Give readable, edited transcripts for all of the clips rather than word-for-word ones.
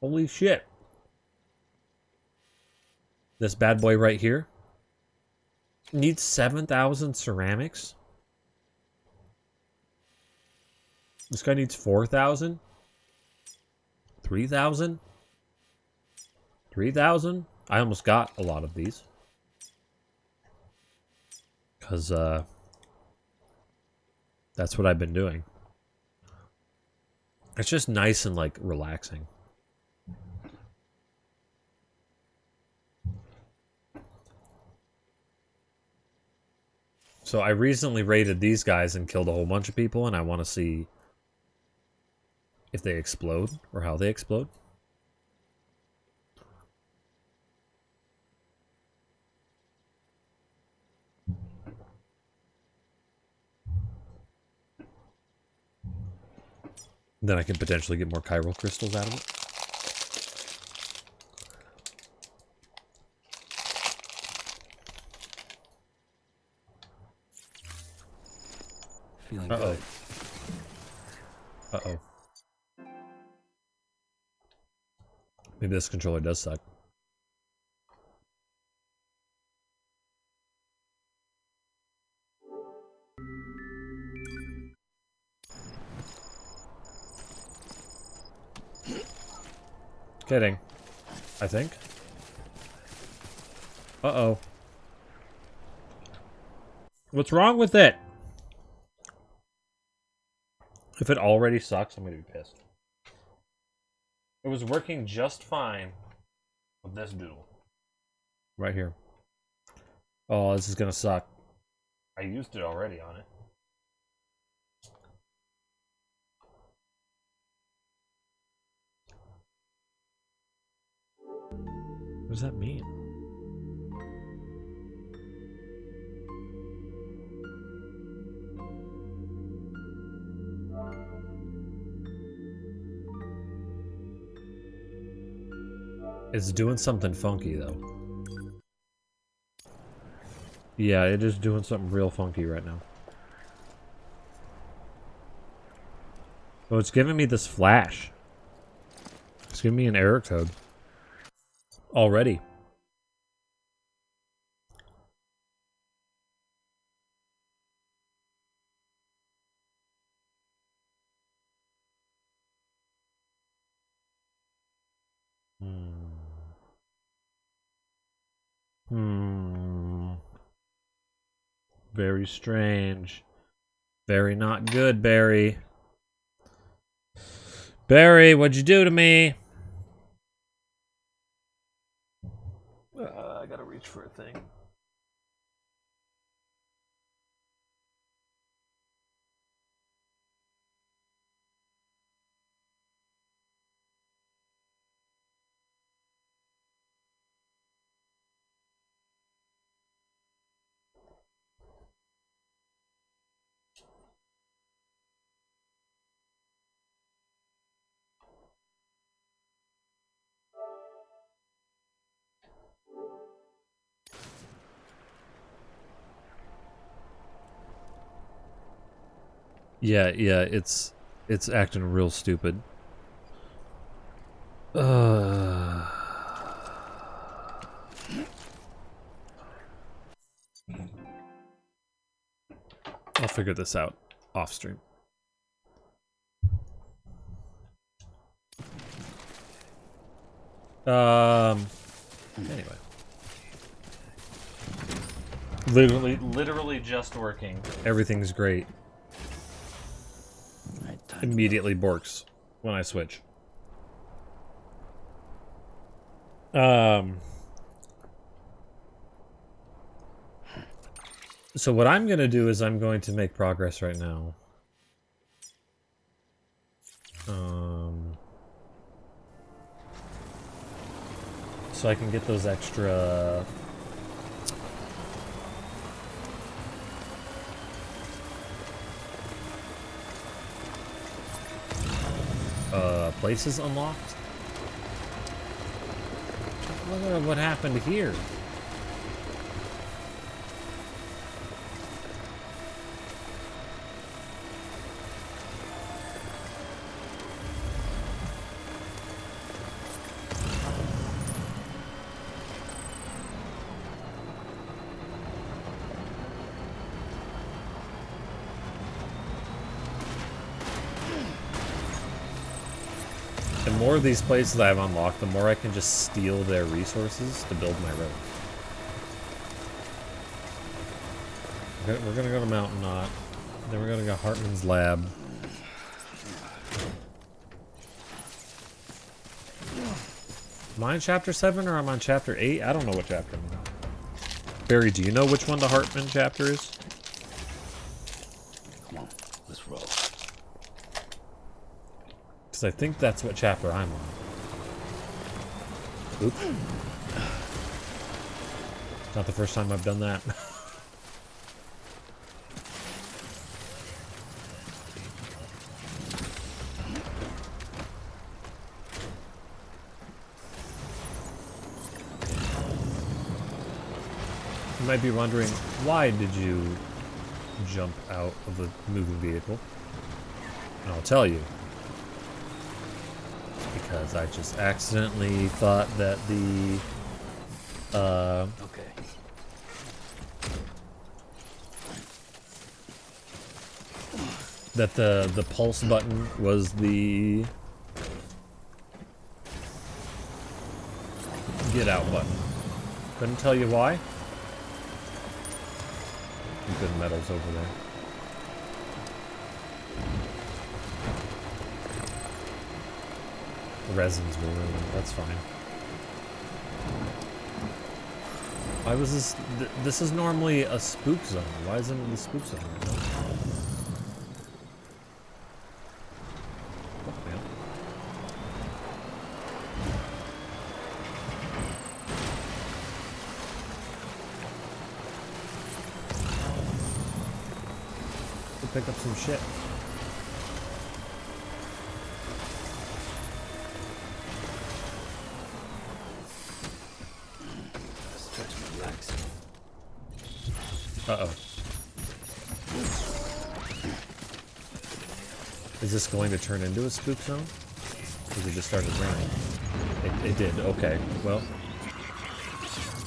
Holy shit. This bad boy right here needs 7,000 ceramics. This guy needs 4,000. 3,000. 3,000. I almost got a lot of these. Because, that's what I've been doing. It's just nice and, like, relaxing. So I recently raided these guys and killed a whole bunch of people, and I want to see if they explode or how they explode. Then I can potentially get more chiral crystals out of it. Feeling Uh-oh. good. Uh-oh. Maybe this controller does suck. Kidding. I think. Uh-oh. What's wrong with it? If it already sucks, I'm gonna be pissed. It was working just fine with this doodle. Right here. Oh, this is gonna suck. I used it already on it. What does that mean? It's doing something funky, though. Yeah, it is doing something real funky right now. Oh, it's giving me this flash. It's giving me an error code. Already. Very strange. Very not good, Barry. Barry, what'd you do to me? I gotta reach for a thing. Yeah, it's acting real stupid. I'll figure this out off stream. Anyway. Literally just working. Everything's great. Immediately borks when I switch. So what I'm gonna do is I'm going to make progress right now. So I can get those extra places unlocked. Look at what happened here. more of these places I have unlocked, the more I can just steal their resources to build my road. We're gonna go to Mountain Knot. Then we're gonna go Hartman's Lab. Am I in chapter 7 or am I on chapter 8? I don't know what chapter I'm on. Barry, do you know which one the Hartman chapter is? Come on, let's roll. Because I think that's what chapter I'm on. Oops. Not the first time I've done that. You might be wondering, why did you jump out of the moving vehicle? And I'll tell you. Because I just accidentally thought that the Okay. that the pulse button was the get out button. Couldn't tell you why. Good metals over there. The resins were ruined. That's fine. Why was this? This is normally a spook zone. Why isn't it the spook zone? Oh, man. Pick up some shit. Stretch and relax. Uh-oh. Is this going to turn into a spook zone? Because it just started raining. It did. Okay. Well,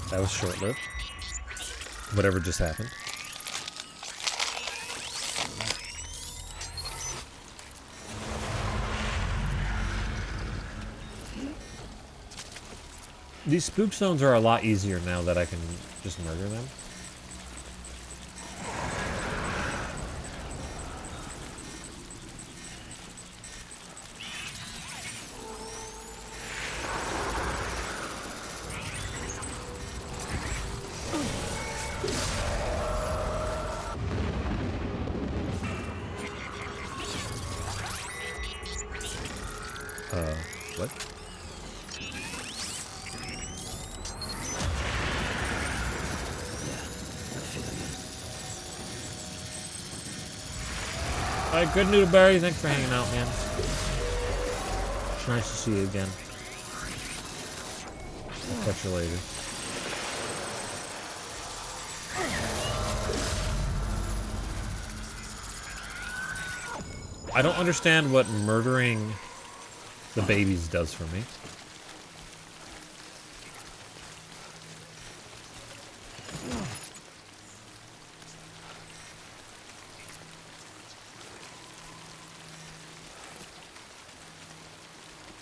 that was short-lived. Whatever just happened. These spook zones are a lot easier now that I can just murder them. What? Alright, good Noodleberry. Thanks for hanging out, man. It's nice to see you again. I'll catch you later. I don't understand what murdering the babies does for me.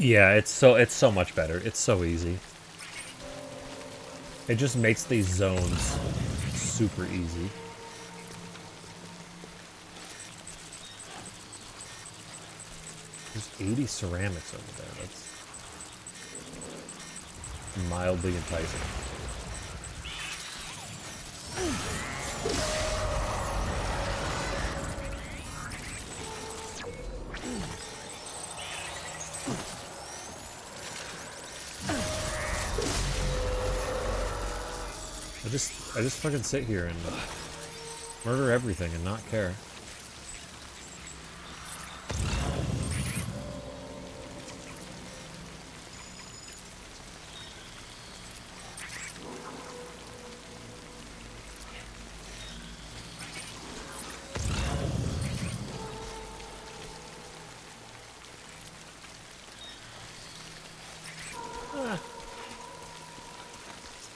Yeah, it's so much better. It's so easy. It just makes these zones super easy. There's 80 ceramics over there. That's mildly enticing. I just fucking sit here and murder everything and not care.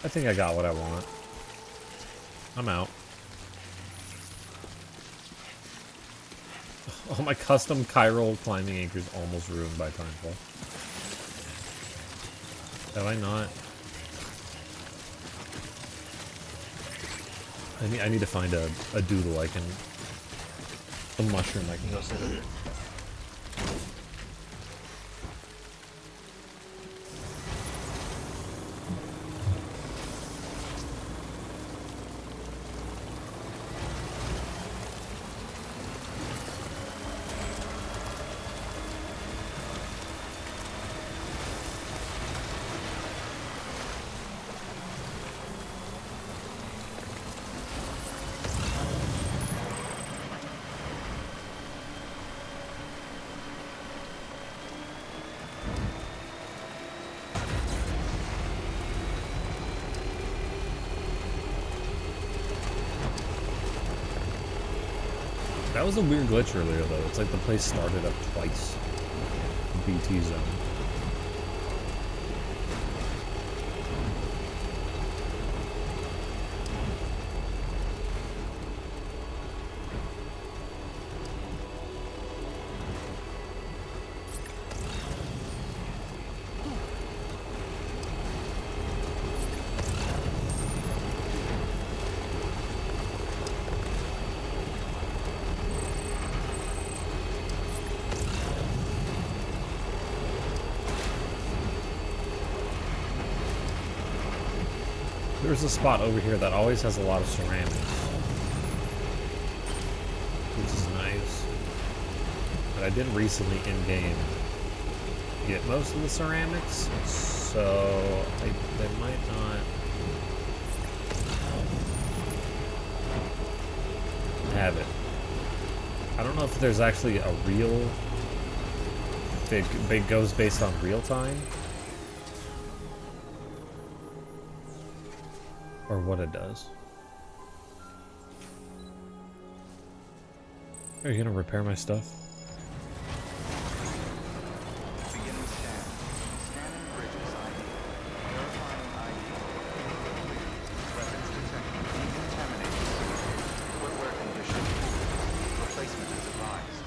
I think I got what I want. I'm out. Oh, my custom chiral climbing anchor is almost ruined by timefall. Have I not? I need to find a doodle I can... A mushroom I can go sit in. That was a weird glitch earlier, though. It's like the place started up twice. BT zone. There's a spot over here that always has a lot of ceramics, which is nice. But I did recently in-game get most of the ceramics, so they might not have it. I don't know if there's actually a real... It goes based on real time. Or what it does. Are you gonna repair my stuff? Beginning scan. Scanning bridges ID. Verifying ID. Weapons detected. Decontaminated. Footwear condition. Replacement is advised.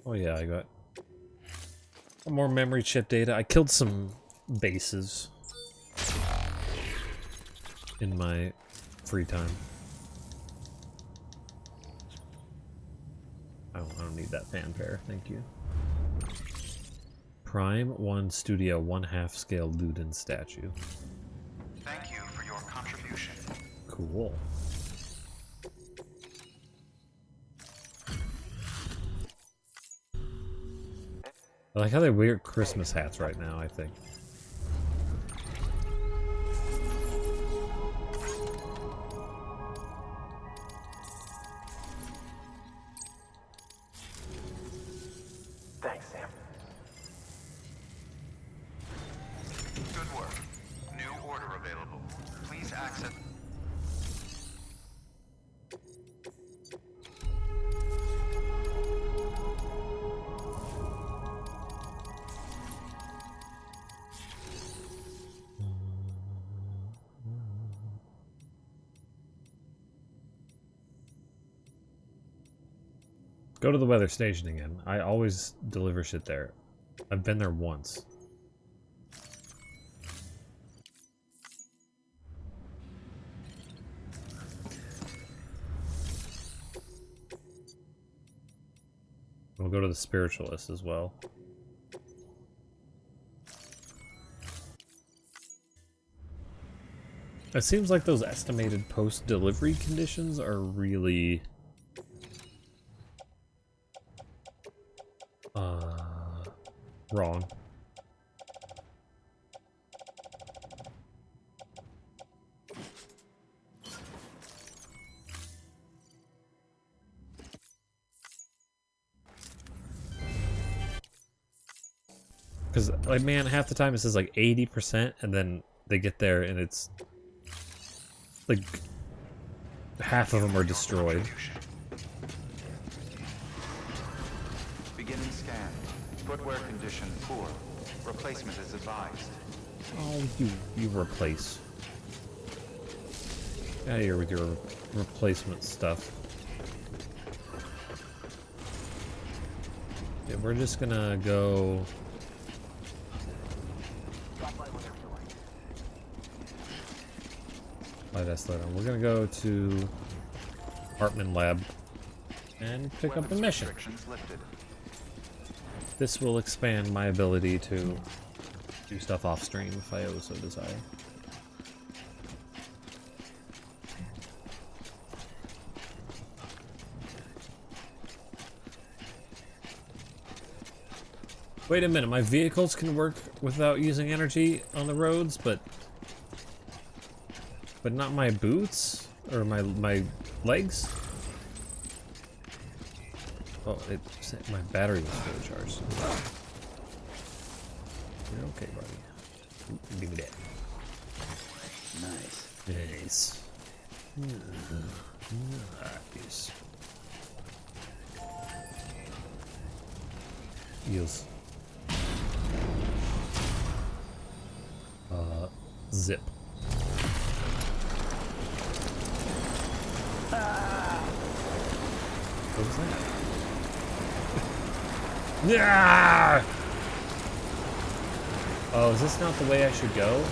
Oh yeah, I got more memory chip data. I killed some bases in my free time. I don't need that fanfare, thank you. Prime 1 Studio 1/2 scale Ludin statue. Thank you for your contribution. Cool. I like how they wear Christmas hats right now, I think. Thanks, Sam. Good work. New order available. Please access. Go to the weather station again. I always deliver shit there. I've been there once. We'll go to the spiritualist as well. It seems like those estimated post-delivery conditions are really... wrong. Because, like, man, half the time it says, like, 80%, and then they get there and it's, like, half of them are destroyed. Beginning scan. Footwear condition poor. Replacement is advised. Oh, you replace. Out of here with your replacement stuff. Yeah, we're just gonna go. Why did I slow down? We're gonna go to Hartman Lab and pick up the mission. Restrictions lifted. This will expand my ability to do stuff off stream if I so desire. Wait a minute, my vehicles can work without using energy on the roads, but not my boots or my legs? Oh, my battery was fully charged. You're okay, buddy. Ooh, give me that. Nice. Nice. Nice. Yes. Zip. What was that? Yeah! Oh, is this not the way I should go?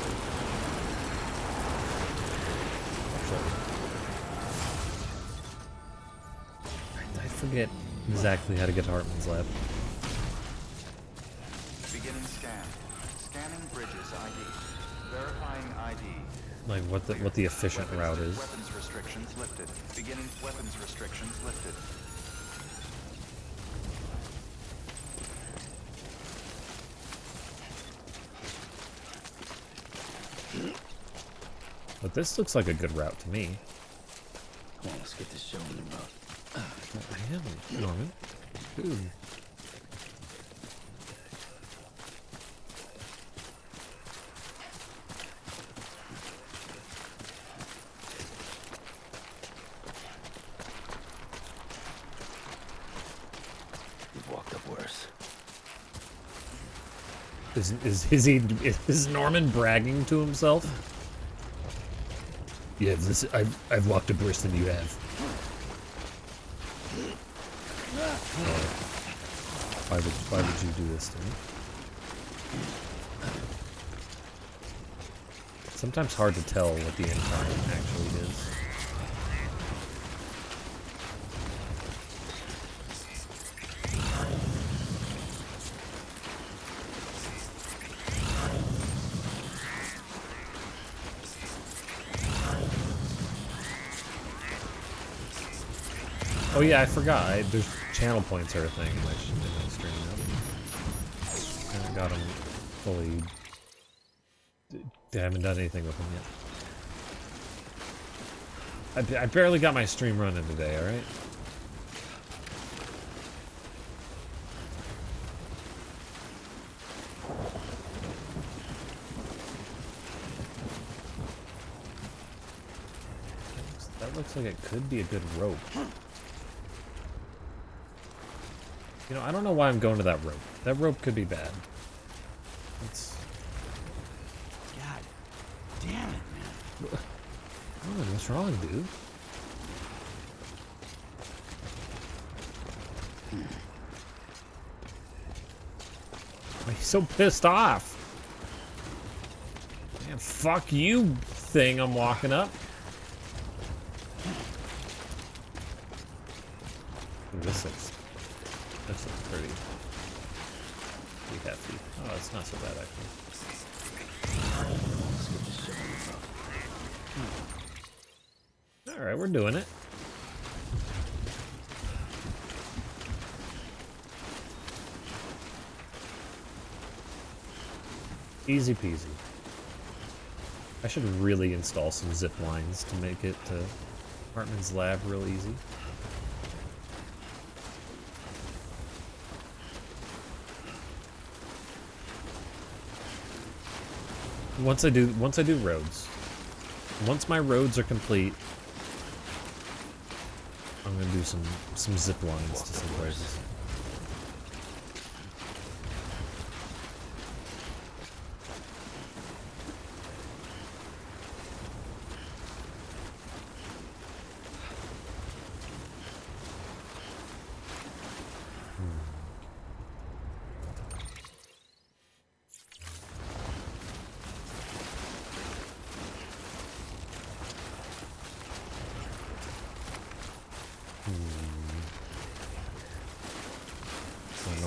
I forget exactly how to get to Hartman's lab. Beginning scan. Scanning bridges ID. Verifying ID. Like what the efficient route is. Weapons restrictions lifted. Beginning weapons restrictions lifted. But this looks like a good route to me. Come on, let's get this show in the road. I am, Norman. Dude. We've walked up worse. Is Norman bragging to himself? Yeah, I've walked up worse than you have. Why would you do this to me? Sometimes hard to tell what the end time actually is. Oh yeah, I forgot. There's channel points are a thing in my stream now. I haven't got them fully. I haven't done anything with them yet. I barely got my stream running today. All right. That looks like it could be a good rope. You know, I don't know why I'm going to that rope. That rope could be bad. It's... God damn it, man. Oh, what's wrong, dude? Why are you so pissed off? Man, fuck you, thing I'm walking up. Ooh, this looks pretty hefty. Oh, it's not so bad actually. Let's get this show in the road. All right, we're doing it. Easy peasy. I should really install some zip lines to make it to Hartman's lab real easy. Once I do roads. Once my roads are complete, I'm gonna do some zip lines to some places.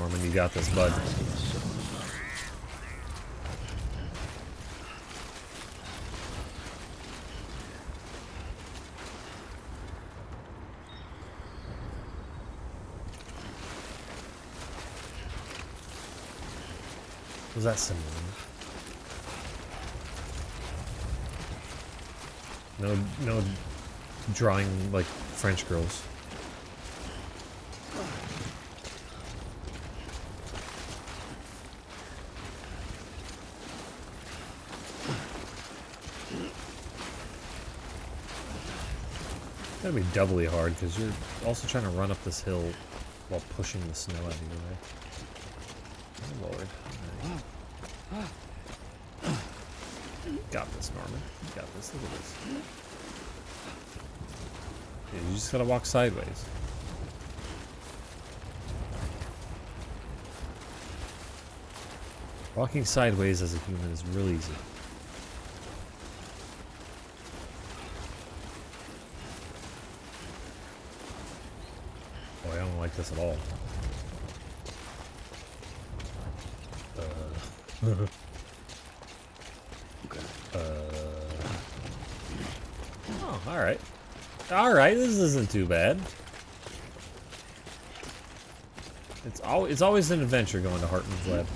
Norman. You got this, bud. What does that symbol mean? No drawing like French girls. It's gotta be doubly hard because you're also trying to run up this hill while pushing the snow out of your way. Oh Lord. Right. Got this, Norman. You got this. Look at this. Yeah, you just gotta walk sideways. Walking sideways as a human is real easy. Boy, I don't like this at all. Oh, alright. Alright, this isn't too bad. It's always an adventure going to Hartman's lab.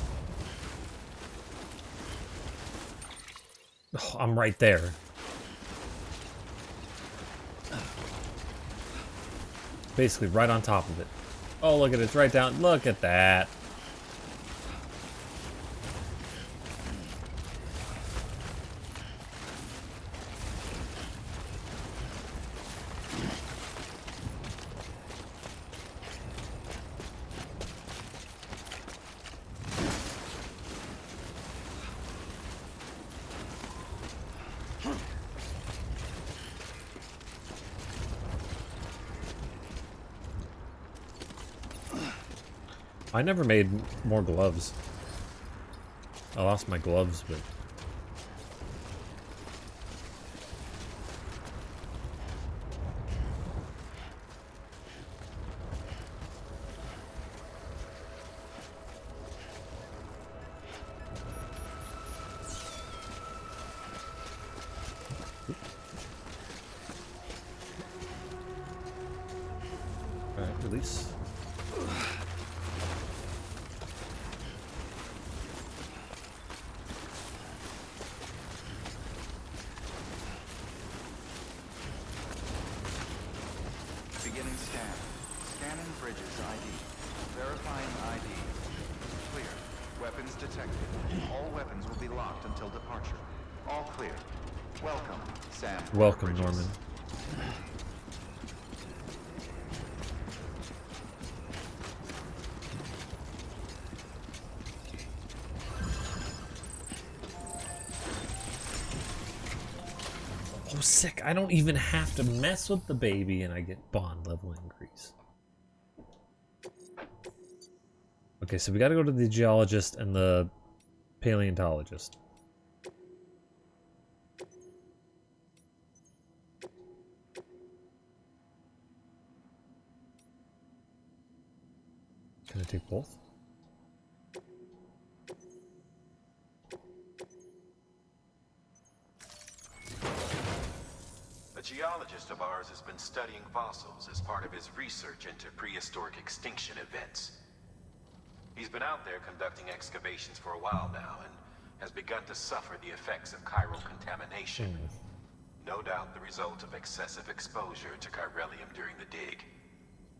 Oh, I'm right there. Basically right on top of it. Oh, look at it. It's right down. Look at that. I never made more gloves. I lost my gloves, but... Alright, release. Beginning scan. Scanning bridges ID. Verifying ID. Clear. Weapons detected. All weapons will be locked until departure. All clear. Welcome, Sam. Welcome, Bridges. Norman. Oh, sick. I don't even have to mess with the baby and I get bond level increase. Okay, so we gotta go to the geologist and the paleontologist. Can I take both? A geologist of ours has been studying fossils as part of his research into prehistoric extinction events. He's been out there conducting excavations for a while now and has begun to suffer the effects of chiral contamination. No doubt the result of excessive exposure to chiralium during the dig.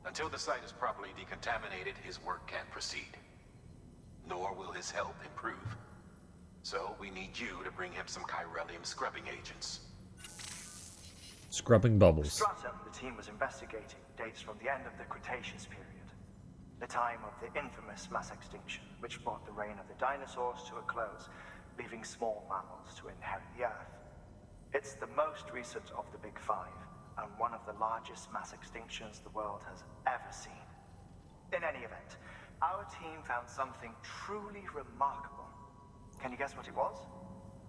Until the site is properly decontaminated, his work can't proceed. Nor will his health improve. So we need you to bring him some chiralium scrubbing agents. Scrubbing bubbles. Stratum, the team was investigating, dates from the end of the Cretaceous period. The time of the infamous mass extinction, which brought the reign of the dinosaurs to a close, leaving small mammals to inherit the Earth. It's the most recent of the Big Five, and one of the largest mass extinctions the world has ever seen. In any event, our team found something truly remarkable. Can you guess what it was?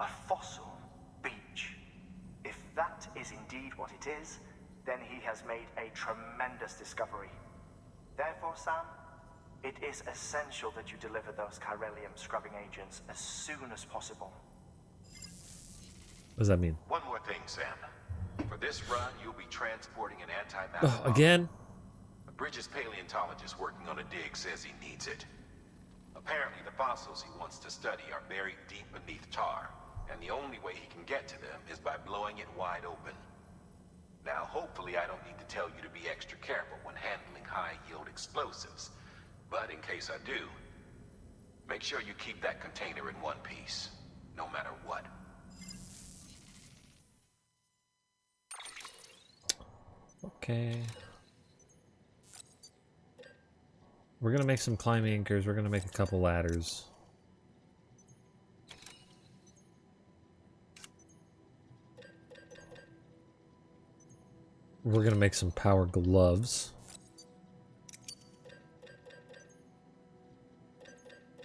A fossil beach. If that is indeed what it is, then he has made a tremendous discovery. Therefore, Sam, It is essential that you deliver those chiralium scrubbing agents as soon as possible. What does that mean? One more thing, Sam. For this run, you'll be transporting an antimatter Oh, bomb. again? A Bridges paleontologist working on a dig says he needs it. Apparently, the fossils he wants to study are buried deep beneath tar, and the only way he can get to them is by blowing it wide open. Now, hopefully I don't need to tell you to be extra careful when handling high-yield explosives, but in case I do, make sure you keep that container in one piece, no matter what. Okay. We're gonna make some climbing anchors. We're gonna make a couple ladders. We're gonna make some power gloves.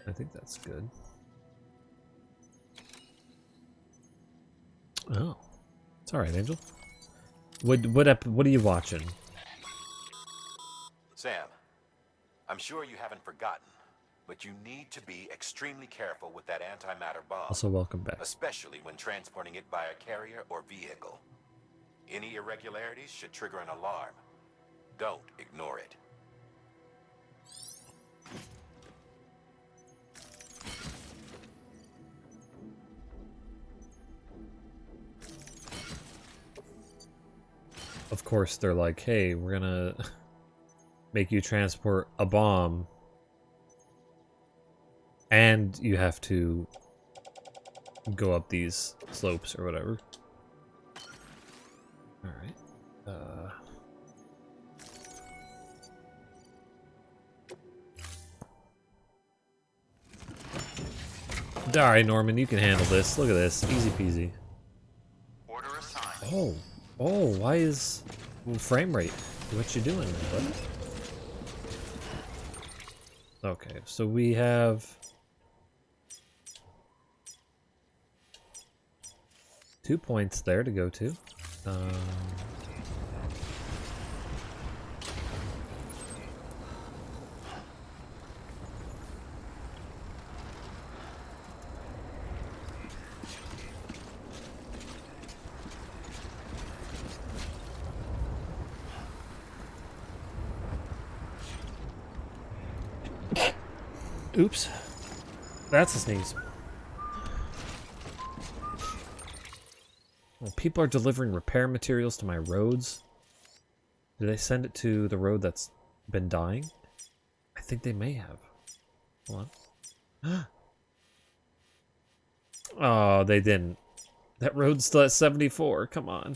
I think that's good. Oh, it's all right, Angel. What are you watching? Sam, I'm sure you haven't forgotten, but you need to be extremely careful with that antimatter bomb. Also, welcome back. Especially when transporting it by a carrier or vehicle. Any irregularities should trigger an alarm. Don't ignore it. Of course, they're like, hey, we're gonna make you transport a bomb, and you have to go up these slopes or whatever. Alright. Alright, Norman, you can handle this. Look at this. Easy peasy. Order assigned. Oh. Oh, why is frame rate? What you doing, bud? Okay, so we have 2 points there to go to. Oops. That's a sneeze. Well, people are delivering repair materials to my roads. Do they send it to the road that's been dying? I think they may have. Hold on. Oh, they didn't. That road's still at 74. Come on.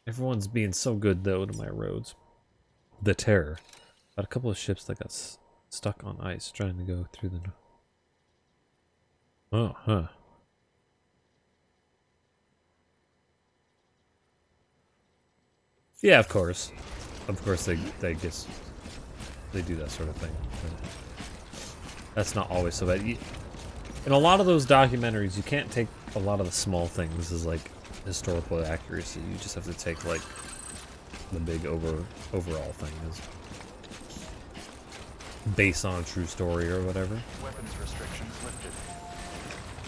Everyone's being so good, though, to my roads. The Terror. Got a couple of ships that got stuck on ice trying to go through the... Oh, huh. Yeah, of course. Of course they do that sort of thing. That's not always so bad. In a lot of those documentaries, you can't take a lot of the small things as like historical accuracy. You just have to take like the big overall thing is based on a true story or whatever. Weapons restrictions lifted.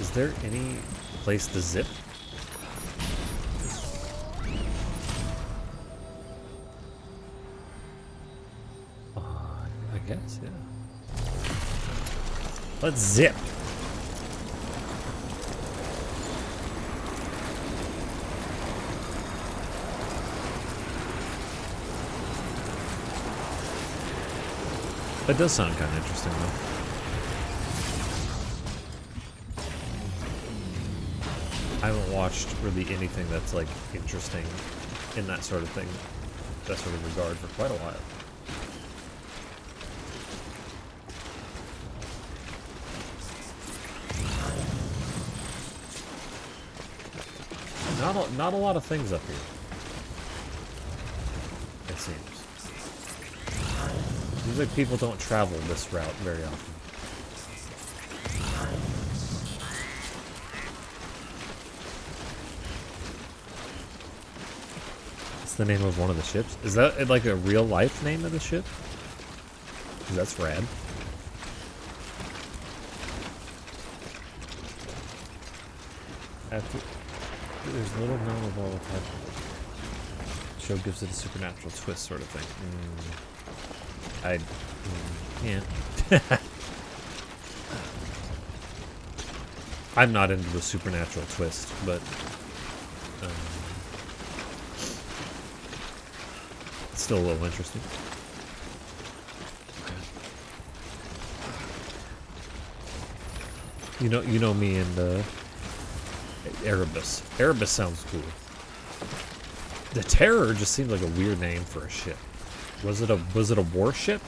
Is there any place to zip? I guess, yeah. Let's zip. That does sound kind of interesting, though. I haven't watched really anything that's like interesting in that sort of thing, that sort of regard for quite a while. Not a lot of things up here, it seems. Seems like people don't travel this route very often. the name of one of the ships. Is that like a real life name of the ship? 'Cause that's rad. After there's little known of all the type. Show gives it a supernatural twist, sort of thing. Yeah. I'm not into the supernatural twist, but it's still a little interesting. You know me and Erebus. Erebus sounds cool. The Terror just seemed like a weird name for a ship. Was it a warship?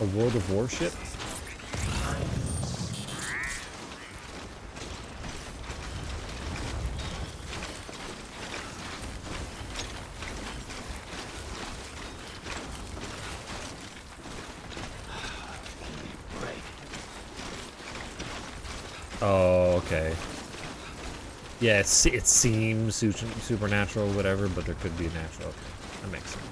A World of Warship? Oh, okay. Yeah, it seems supernatural, whatever, but there could be a natural. Okay, that makes sense.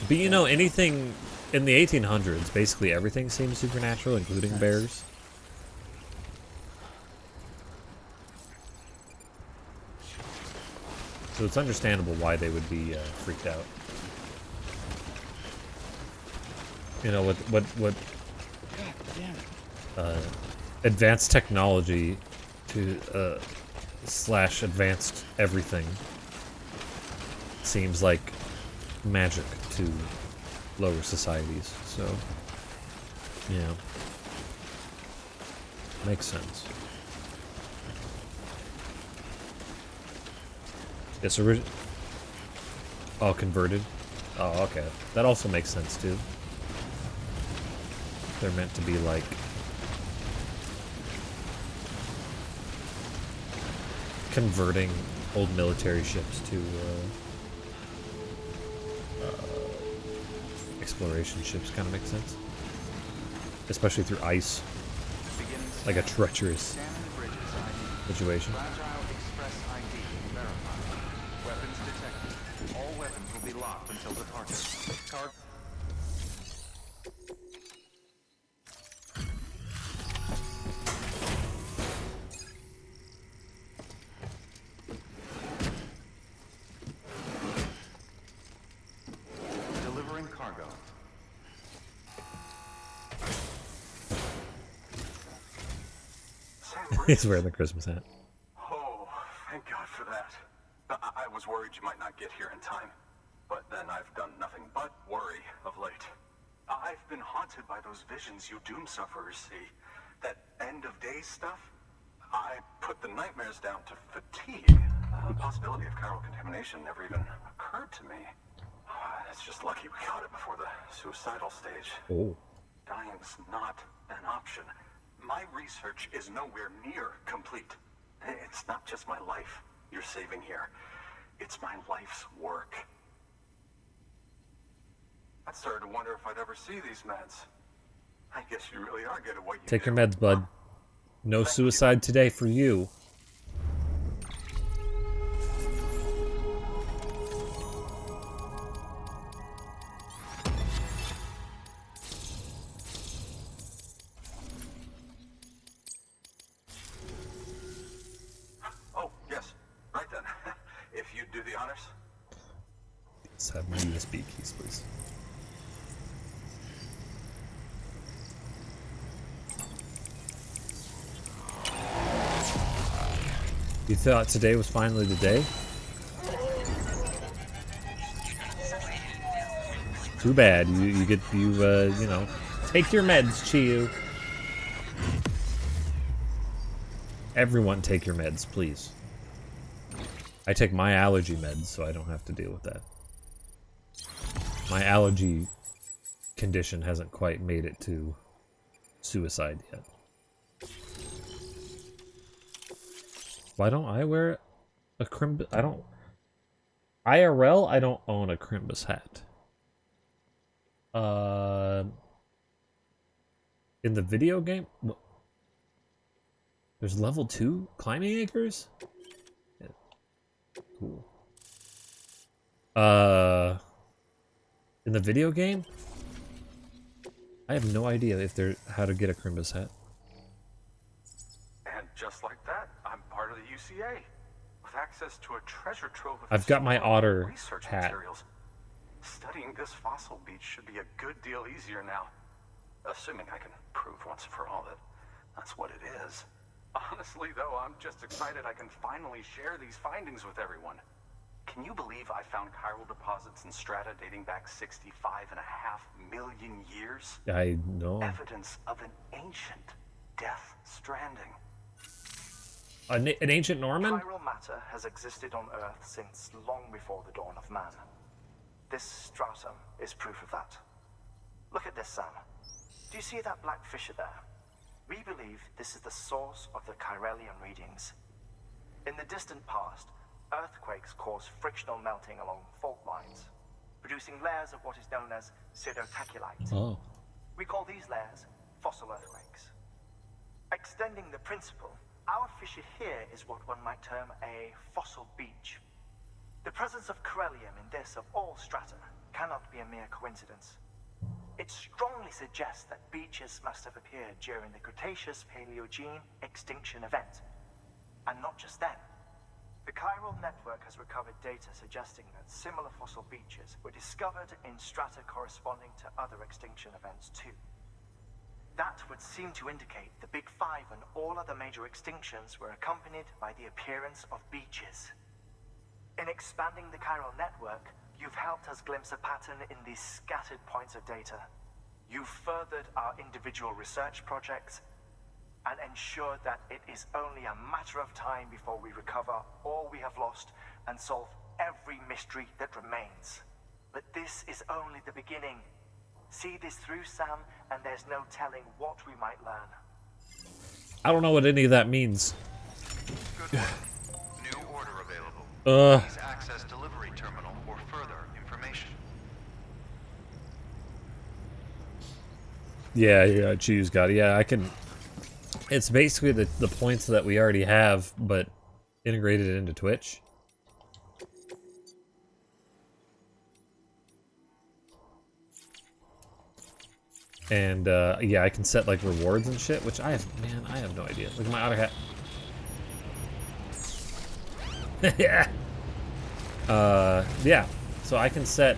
But you know, anything in the 1800s, basically everything seems supernatural, including bears. So it's understandable why they would be freaked out. You know, what advanced technology to slash advanced everything seems like magic to lower societies. So, yeah, makes sense. It's all converted. Oh, okay. That also makes sense too. They're meant to be like converting old military ships to exploration ships. Kind of makes sense, especially through ice, like a treacherous situation. Weapons detected. All weapons will be locked until departure. Delivering cargo. He's wearing the Christmas hat. Oh, thank God for that. I was worried you might not get here in time. But then I've done nothing but worry of late. I've been haunted by those visions you doom sufferers see. That end of days stuff. I put the nightmares down to fatigue. The possibility of chiral contamination never even occurred to me. It's just lucky we got it before the suicidal stage. Oh. Dying's not an option. My research is nowhere near complete. It's not just my life you're saving here. It's my life's work. I started to wonder if I'd ever see these meds. I guess you really are good at what you Take do. your meds, bud. No suicide today for you. Oh, yes. Right then. If you'd do the honors. Let's have my USB keys, please. You thought today was finally the day? Too bad. You know, take your meds, Chiyu. Everyone take your meds, please. I take my allergy meds, so I don't have to deal with that. My allergy condition hasn't quite made it to suicide yet. Why don't I wear a Crimbus? I don't... IRL, I don't own a Crimbus hat. In the video game? There's level 2 climbing acres? Yeah. Cool. In the video game? I have no idea if they're how to get a Crimbus hat. And just like that, I'm part of the UCA. With access to a treasure trove of I've got my historical otter research hat. materials. Studying this fossil beach should be a good deal easier now. Assuming I can prove once for all that that's what it is. Honestly, though, I'm just excited I can finally share these findings with everyone. Can you believe I found chiral deposits in strata dating back 65.5 million years? I know. Evidence of an ancient death stranding. An ancient Norman? Chiral matter has existed on Earth since long before the dawn of man. This stratum is proof of that. Look at this, Sam. Do you see that black fissure there? We believe this is the source of the Chiralian readings. In the distant past, earthquakes cause frictional melting along fault lines, producing layers of what is known as pseudotaculite. Oh. We call these layers fossil earthquakes. Extending the principle, our fissure here is what one might term a fossil beach. The presence of corellium in this of all strata cannot be a mere coincidence. It strongly suggests that beaches must have appeared during the Cretaceous-Paleogene extinction event. And not just then. The chiral network has recovered data suggesting that similar fossil beaches were discovered in strata corresponding to other extinction events too. That would seem to indicate the Big Five and all other major extinctions were accompanied by the appearance of beaches. In expanding the chiral network, you've helped us glimpse a pattern in these scattered points of data. You've furthered our individual research projects and ensured that it is only a matter of time before we recover all we have lost and solve every mystery that remains. But this is only the beginning. See this through, Sam, and there's no telling what we might learn. I don't know what any of that means. Good work. New order available. Please access delivery terminal for further information. Yeah, choose God. Yeah, I can... It's basically the points that we already have, but integrated it into Twitch. And, yeah, I can set, like, rewards and shit, which I have no idea. Look at my otter hat. Yeah! Yeah. So I can set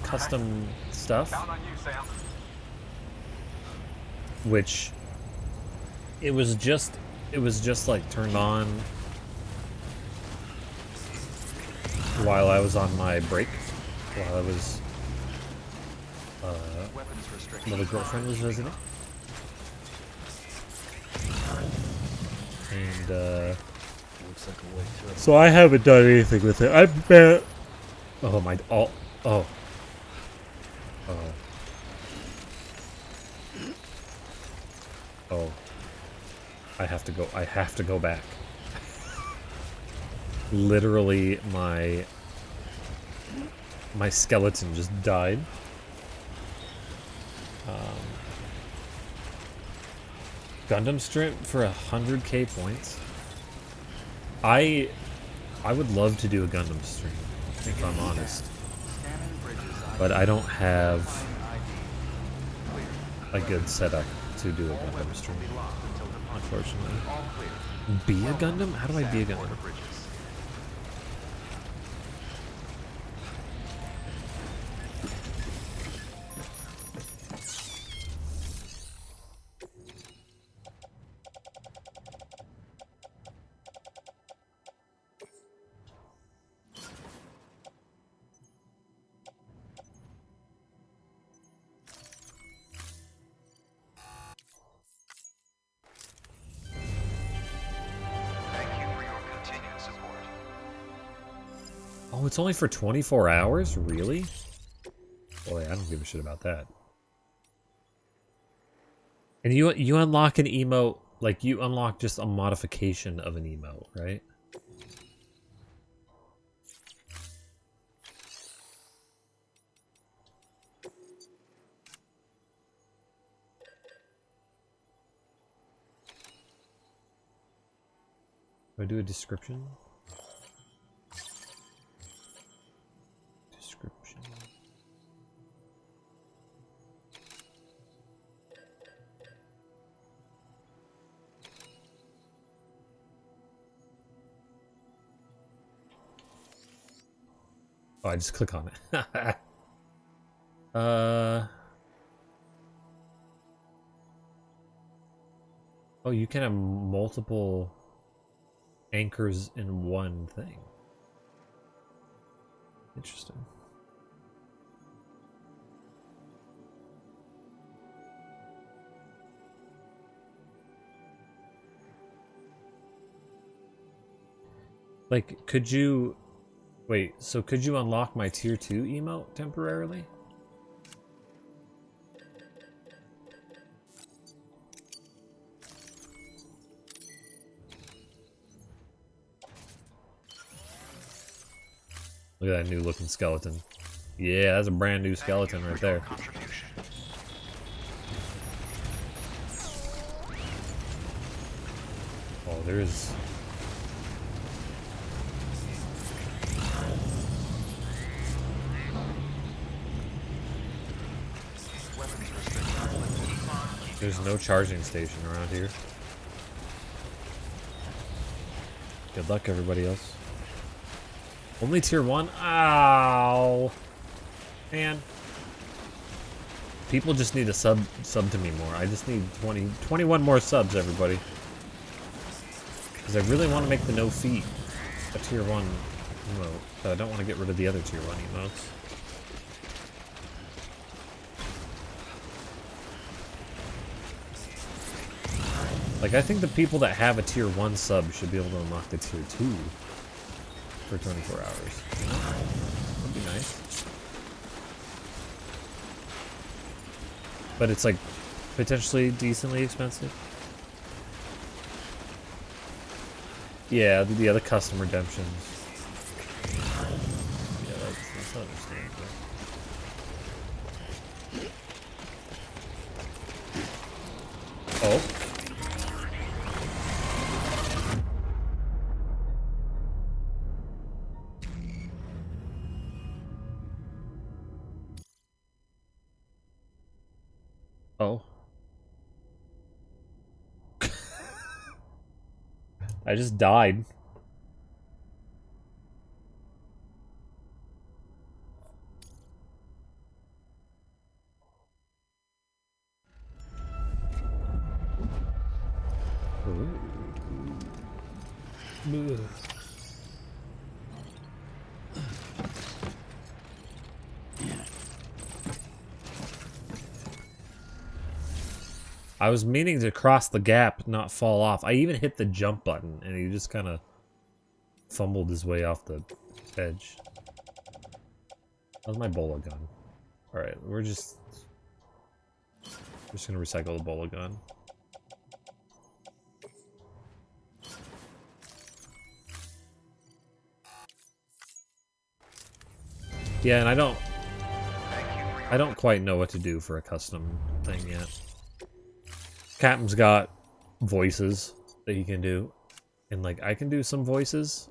custom stuff. Down on you, Sam. Which... It was just like turned on while I was on my break, while I was, while the girlfriend was visiting. And, so I haven't done anything with it. I bet. Oh my, oh. I have to go back. Literally, my skeleton just died. Gundam strip for 100k points. I would love to do a Gundam stream, if I'm honest. But I don't have a good setup to do a Gundam stream, unfortunately. Be a Gundam? How do I be a Gundam? Oh, it's only for 24 hours? Really? Boy, I don't give a shit about that. And you unlock an emote, like you unlock just a modification of an emote, right? Do I do a description? Description. Oh, I just click on it. Oh, you can have multiple anchors in one thing. Interesting. Like, could you... Wait, so could you unlock my tier 2 emote temporarily? Look at that new looking skeleton. Yeah, that's a brand new skeleton right there. Oh, there's... There's no charging station around here. Good luck, everybody else. Only tier 1? Ow! Man. People just need to sub to me more. I just need 21 more subs, everybody. Because I really want to make the no feet a tier 1 emote. But I don't want to get rid of the other tier 1 emotes. Like, I think the people that have a tier 1 sub should be able to unlock the tier 2 for 24 hours. You know? That'd be nice. But it's like potentially decently expensive. Yeah, the custom redemptions. Yeah, that's understandable. Oh. Oh. I just died. Ugh. I was meaning to cross the gap, not fall off. I even hit the jump button, and he just kind of fumbled his way off the edge. That was my bola gun. Alright, we're just gonna recycle the bola gun. Yeah, and I don't quite know what to do for a custom thing yet. Captain's got voices that he can do, and like I can do some voices,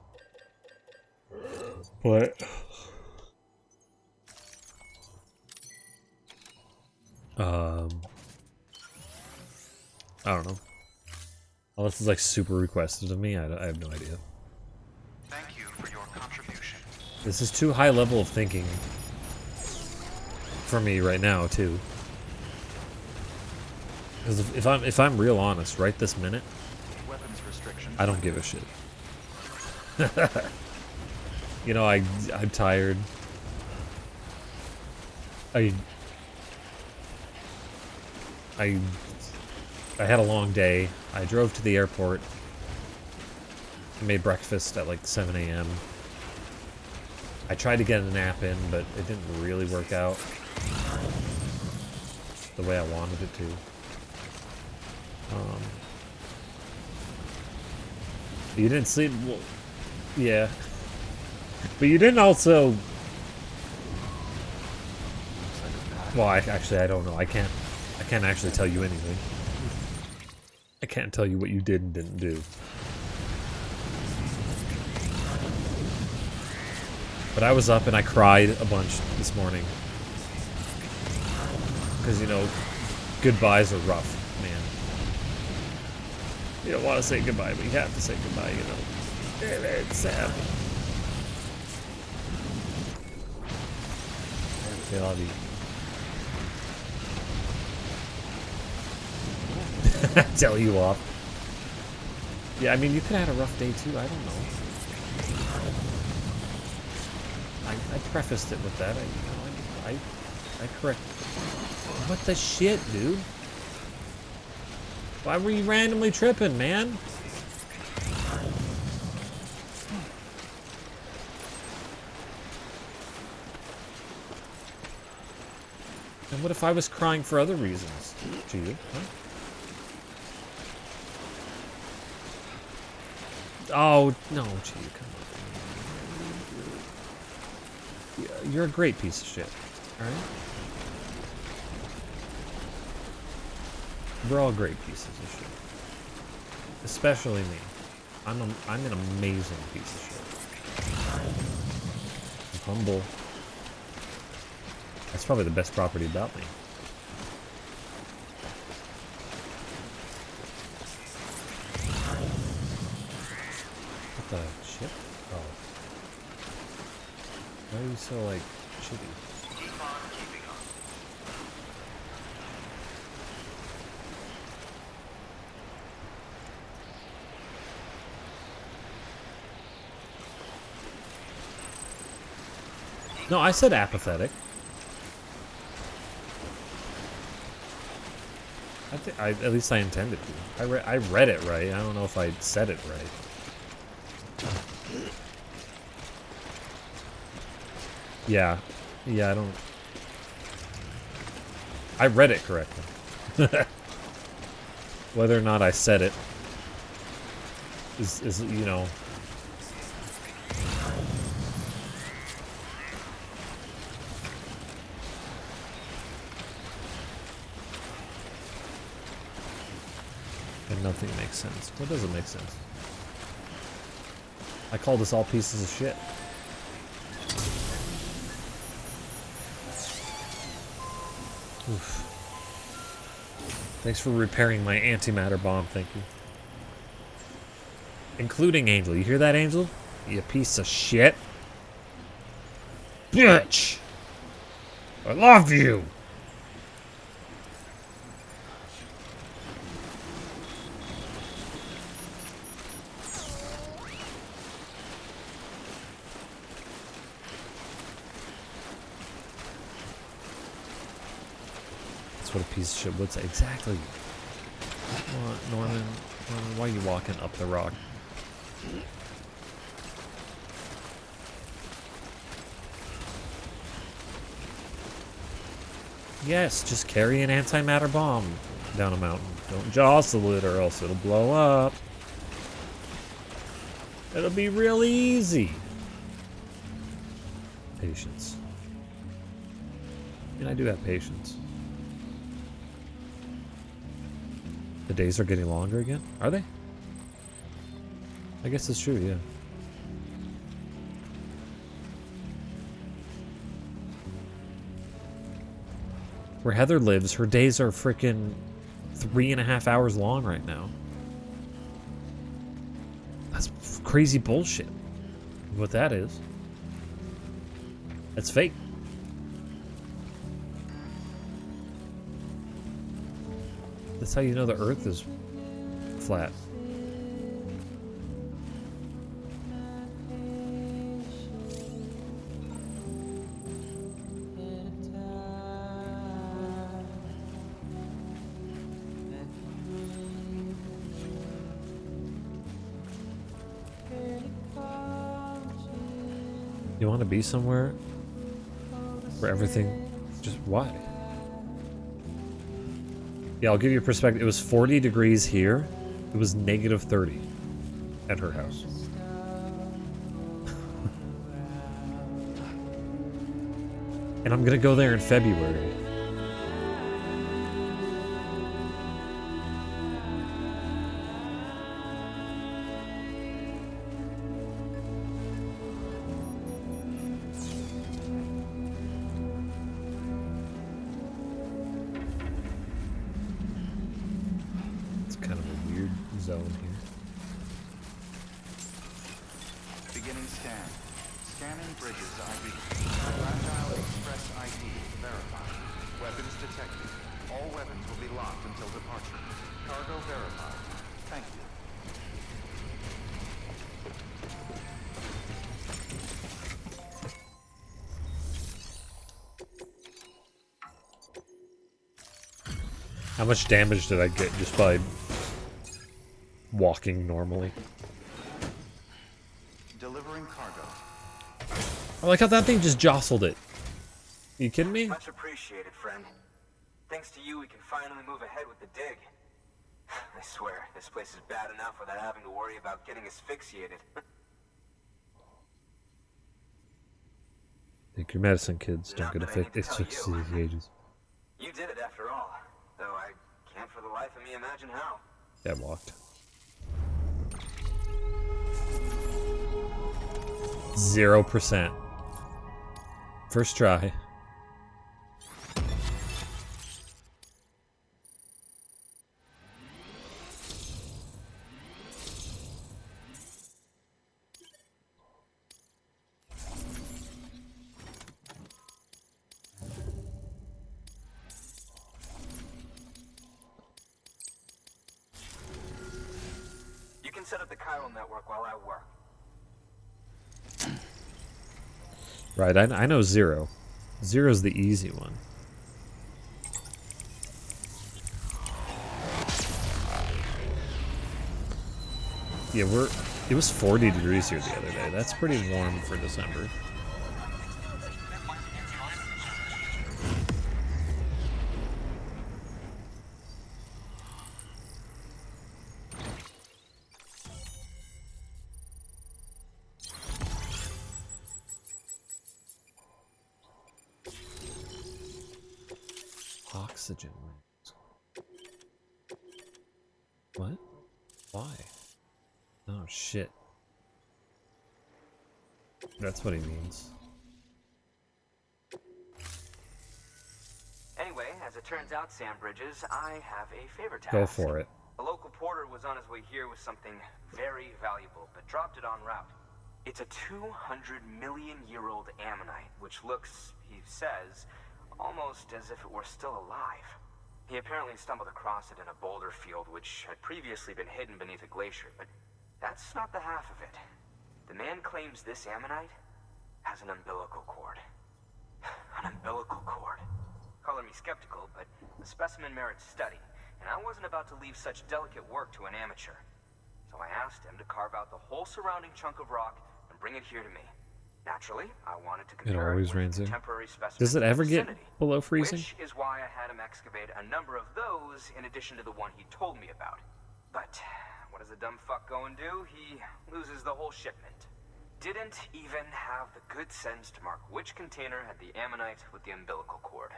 but I don't know. Unless it's like super requested of me, I have no idea. Thank you for your contribution. This is too high level of thinking for me right now too. Because if I'm real honest, right this minute, Weapons restrictions. I don't give a shit. You know, I'm tired. I had a long day. I drove to the airport. Made breakfast at like 7 a.m. I tried to get a nap in, but it didn't really work out the way I wanted it to. You didn't sleep? Well, yeah. But you didn't also... Well, actually, I don't know. I can't actually tell you anything. I can't tell you what you did and didn't do. But I was up and I cried a bunch this morning. Because, you know, goodbyes are rough, man. You don't want to say goodbye, but you have to say goodbye, you know. It's sad. I love you. Tell you off. Yeah, I mean, you could have had a rough day too. I don't know. I prefaced it with that. I correct. What the shit, dude? Why were you randomly tripping, man? And what if I was crying for other reasons? To you, huh? Oh, no, gee, come on. You're a great piece of shit, alright? We're all great pieces of shit. Especially me. I'm an amazing piece of shit. I'm humble. That's probably the best property about me. What the shit? Oh. Why are you so, like, shitty? Keep on keeping on. No, I said apathetic. At least I intended to. I read it right. I don't know if I said it right. Yeah. Yeah, I don't... I read it correctly. Whether or not I said it is you know... And nothing makes sense. What doesn't make sense? I call this all pieces of shit. Oof. Thanks for repairing my antimatter bomb, thank you. Including Angel. You hear that, Angel? You piece of shit. Bitch! I love you! What a piece of shit would say. Exactly. Norman, why are you walking up the rock? Yes, just carry an antimatter bomb down a mountain. Don't jostle it or else it'll blow up. It'll be real easy. Patience. And I do have patience. The days are getting longer again? Are they? I guess it's true, yeah. Where Heather lives, her days are freaking 3.5 hours long right now. That's crazy bullshit. What that is. That's fake. That's how you know the Earth is flat. You want to be somewhere where everything just... Why? Yeah, I'll give you a perspective. It was 40 degrees here. It was negative 30 at her house. And I'm gonna go there in February. zone here. Beginning scan. Scanning bridges ID. Fragile Express ID verified. Weapons detected. All weapons will be locked until departure. Cargo verified. Thank you. How much damage did I get just by walking normally? Delivering cargo. I like how that thing just jostled it. You kidding me? Much appreciated, friend. Thanks to you, we can finally move ahead with the dig. I swear, this place is bad enough without having to worry about getting asphyxiated. Take your medicine, kids. Don't Not get that I need to tell you. asphyxiated. You did it after all. Though I can't for the life of me imagine how. That walked. 0%. First try. You can set up the chiral network while I work. Right, I know 0. 0's the easy one. Yeah, it was 40 degrees here the other day. That's pretty warm for December. Oxygen rings. What? Why? Oh shit. That's what he means. Anyway, as it turns out, Sam Bridges, I have a favor to Go ask. for it. A local porter was on his way here with something very valuable, but dropped it en route. It's a 200-million-year-old ammonite, which looks, he says, almost as if it were still alive. He apparently stumbled across it in a boulder field which had previously been hidden beneath a glacier, but that's not the half of it. The man claims this ammonite has an umbilical cord. An umbilical cord. Color me skeptical, but the specimen merits study, and I wasn't about to leave such delicate work to an amateur. So I asked him to carve out the whole surrounding chunk of rock and bring it here to me. Naturally, I wanted to compare always with rains there. contemporary specimens Does it in the ever get vicinity, below freezing? which is why I had him excavate a number of those in addition to the one he told me about. But what does the dumb fuck go and do? He loses the whole shipment. Didn't even have the good sense to mark which container had the ammonite with the umbilical cord.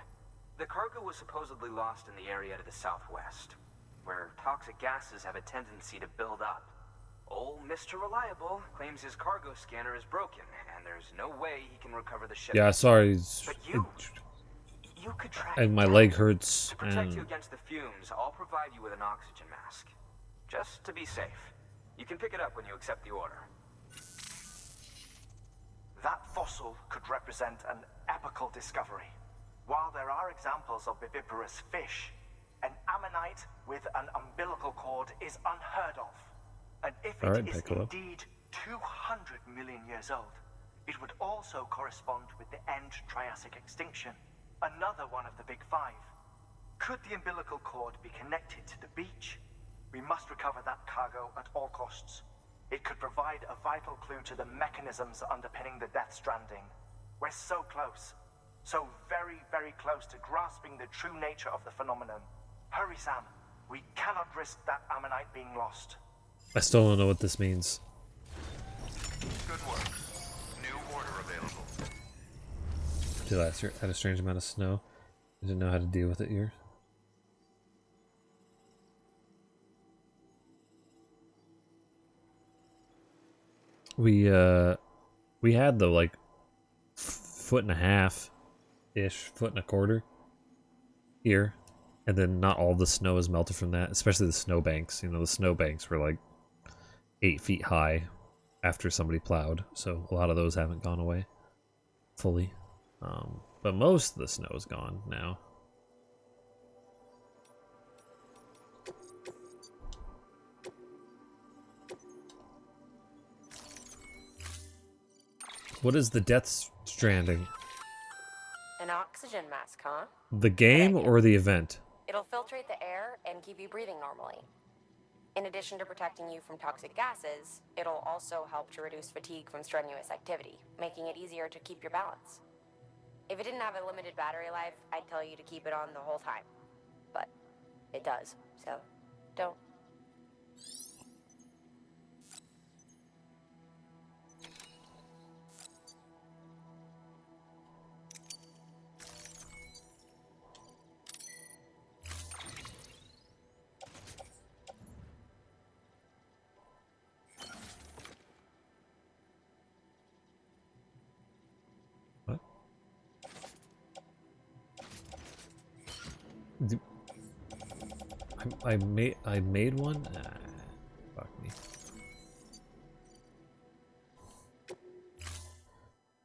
The cargo was supposedly lost in the area to the southwest, where toxic gases have a tendency to build up. Old Mr. Reliable claims his cargo scanner is broken, and there's no way he can recover the shipment. Yeah, sorry. But you could track And it my down. leg hurts. To protect you And against the fumes, I'll provide you with an oxygen mask. Just to be safe. You can pick it up when you accept the order. That fossil could represent an epical discovery. While there are examples of viviparous fish, an ammonite with an umbilical cord is unheard of. And if All right, it is Piccolo. indeed 200 million years old, it would also correspond with the end Triassic extinction, another one of the big five. Could the umbilical cord be connected to the beach? We must recover that cargo at all costs. It could provide a vital clue to the mechanisms underpinning the Death Stranding. We're so close. So very, very close to grasping the true nature of the phenomenon. Hurry, Sam. We cannot risk that ammonite being lost. I still don't know what this means. Good work. New order available. Dude, last year had a strange amount of snow. I didn't know how to deal with it here. We had the like foot and a half ish, foot and a quarter here And then not all the snow is melted from that, especially the snowbanks. You know, the snowbanks were like 8 feet high after somebody plowed, so a lot of those haven't gone away fully. But most of the snow is gone now. What is the Death Stranding? An oxygen mask, huh? The game or the event? It'll filtrate the air and keep you breathing normally. In addition to protecting you from toxic gases, it'll also help to reduce fatigue from strenuous activity, making it easier to keep your balance. If it didn't have a limited battery life, I'd tell you to keep it on the whole time. But it does, so don't. What? I made one? Ah, fuck me.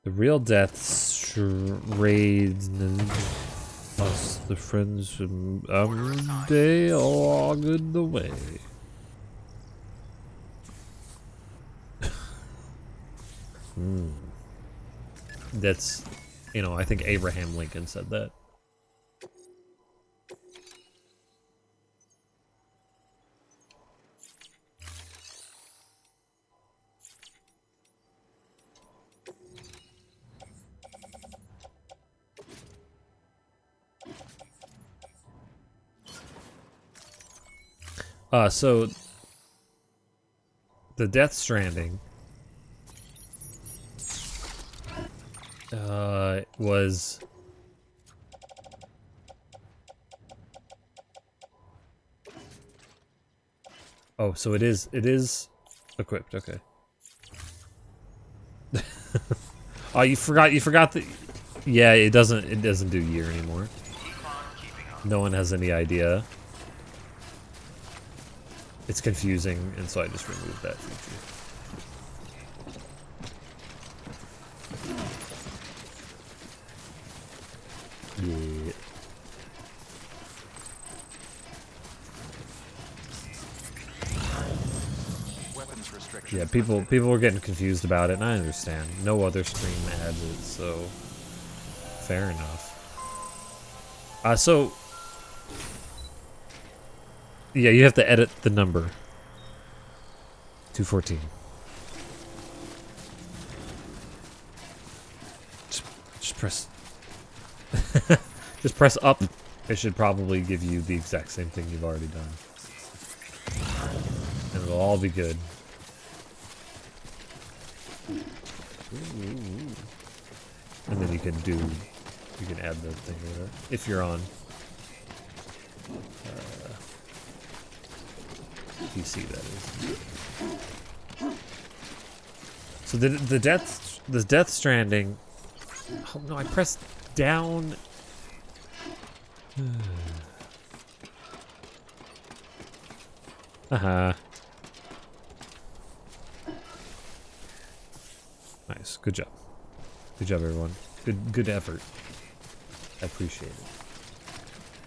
The real death charades us the friends from day along the way. That's, you know, I think Abraham Lincoln said that. So the Death Stranding was so it is equipped, okay. Oh, you forgot the yeah, it doesn't do year anymore. No one has any idea. It's confusing, and so I just removed that feature. Yeah. Weapons restrictions. Yeah, people were getting confused about it, and I understand. No other stream adds it, so fair enough. So yeah, you have to edit the number. 214. Just press. Just press up. It should probably give you the exact same thing you've already done. And it'll all be good. And then you can add the thing later. If you're on PC, that is. So the Death Stranding. Oh no, I pressed down. Nice. Good job. Good job, everyone. Good effort. I appreciate it.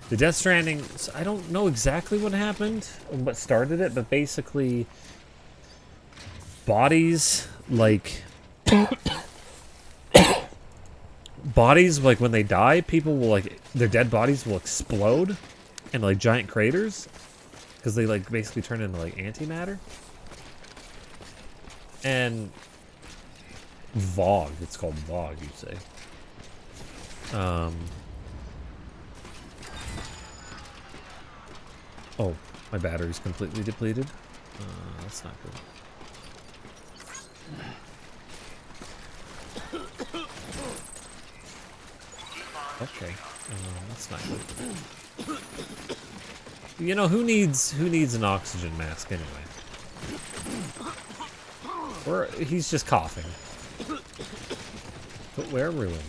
The Death Stranding, I don't know exactly what happened, what started it, but basically bodies, like when they die, people will, like, their dead bodies will explode in, like, giant craters because they, like, basically turn into, like, antimatter. And Vogue, it's called Vogue, you'd say. Oh, my battery's completely depleted. That's not good. Okay, that's not good. You know, who needs an oxygen mask anyway? Or he's just coughing. Footwear ruined.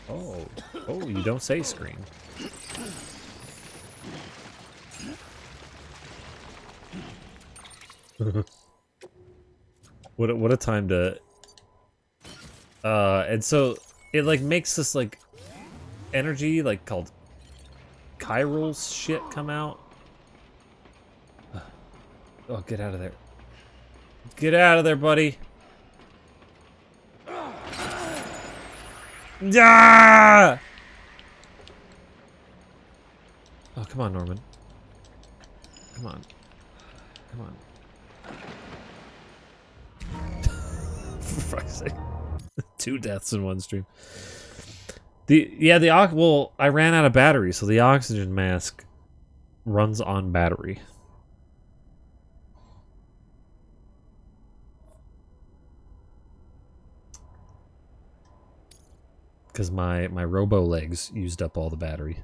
Oh, oh, you don't say screen. What a time to. And so it like makes this like energy like called chiral shit come out. Oh, get out of there! Get out of there, buddy! Ah! Oh, come on, Norman. Come on. Come on. For fuck's sake. 2 deaths in one stream. Well, I ran out of battery, so the oxygen mask runs on battery. Because my robo legs used up all the battery.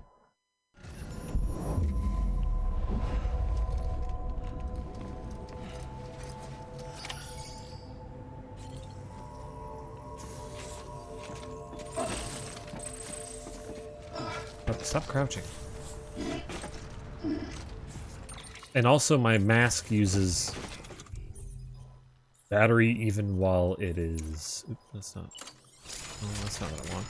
Stop crouching. And also my mask uses battery even while it is... Oops, that's not... Oh, that's not what I want.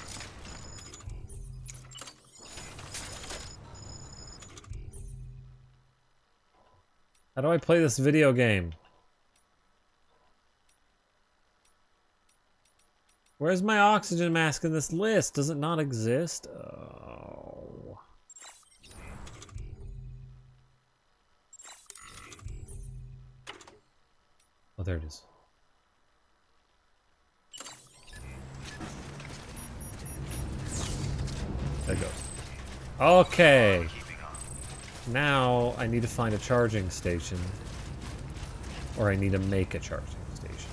How do I play this video game? Where's my oxygen mask in this list? Does it not exist? Oh. Oh, there it is. There it goes. Okay. Now I need to find a charging station. Or I need to make a charging station.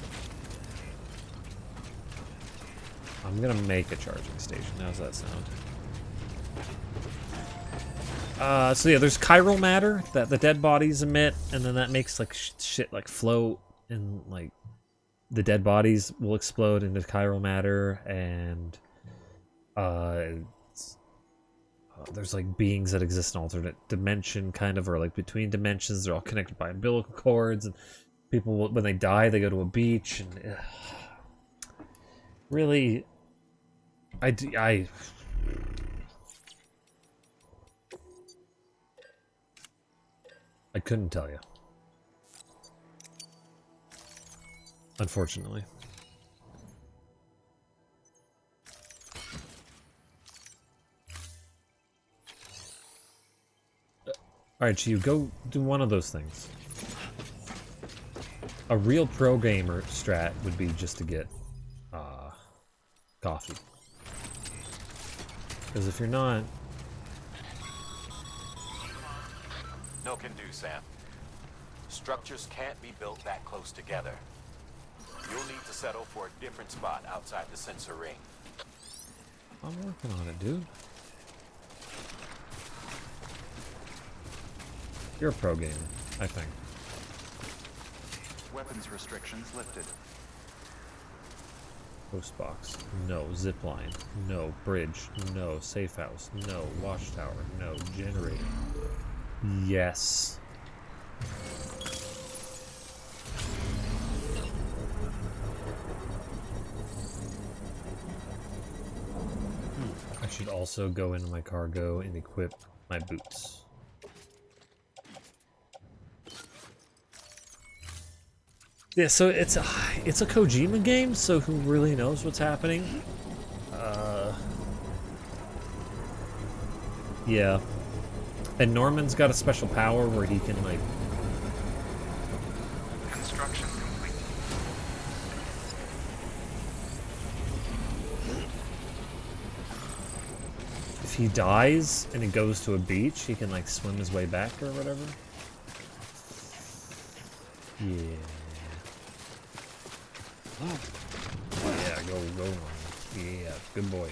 I'm gonna make a charging station. How's that sound? So yeah, there's chiral matter that the dead bodies emit, and then that makes like shit like float, and like the dead bodies will explode into chiral matter, and there's like beings that exist in alternate dimension, kind of, or like between dimensions. They're all connected by umbilical cords, and people will, when they die, they go to a beach, and really, I couldn't tell you, unfortunately. Alright, so you go do one of those things. A real pro gamer strat would be just to get coffee. Because if you're not... No can do, Sam. Structures can't be built that close together. You'll need to settle for a different spot outside the sensor ring. I'm working on it, dude. You're a pro gamer, I think. Weapons restrictions lifted. Post box. No. Zipline. No. Bridge. No. Safe house. No. Watchtower. No. Generator. Yes. I should also go into my cargo and equip my boots. Yeah, so it's a Kojima game, so who really knows what's happening? Yeah. And Norman's got a special power where he can, like... Construction complete. If he dies and he goes to a beach, he can, like, swim his way back or whatever. Yeah. Yeah, go Norman. Yeah, good boy.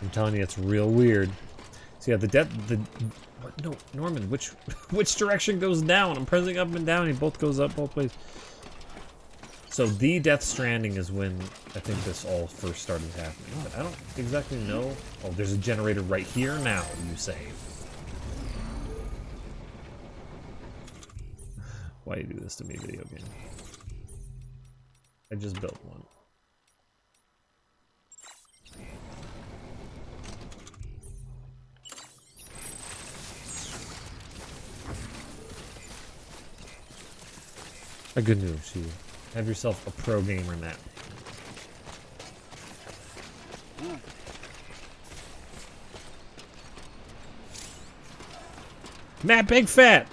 I'm telling you, it's real weird. So yeah, What? No, Norman, which which direction goes down? I'm pressing up and down, and both goes up both ways. So the Death Stranding is when I think this all first started happening. But I don't exactly know. Oh, there's a generator right here now, you say. Why you do this to me, video game? I just built one. A good news to you. Have yourself a pro gamer now. Matt Big Fat!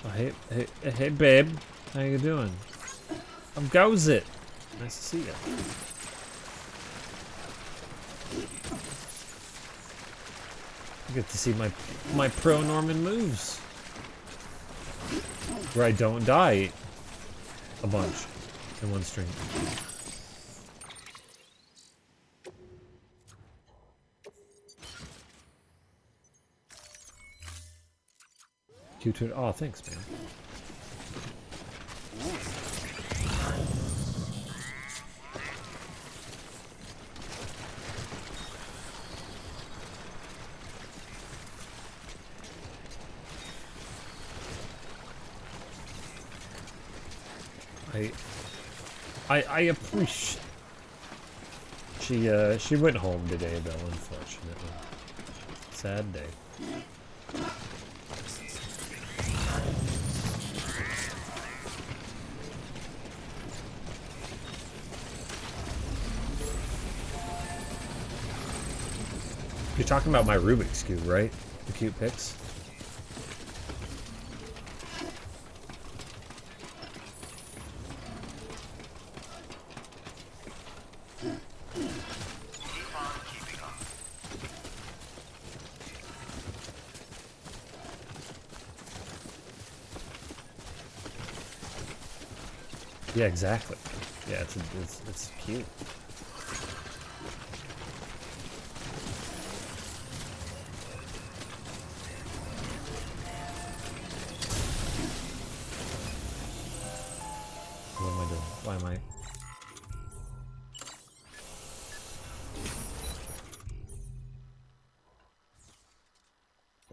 Oh, hey, babe. How you doing? How goes it? Nice to see you. I get to see my pro Norman moves. Where I don't die a bunch in one stream. Q2. Oh, thanks, man. I appreciate. She went home today though, unfortunately. Sad day. You're talking about my Rubik's Cube, right? The cute pics? Yeah, exactly. Yeah, it's cute. What am I doing? Why am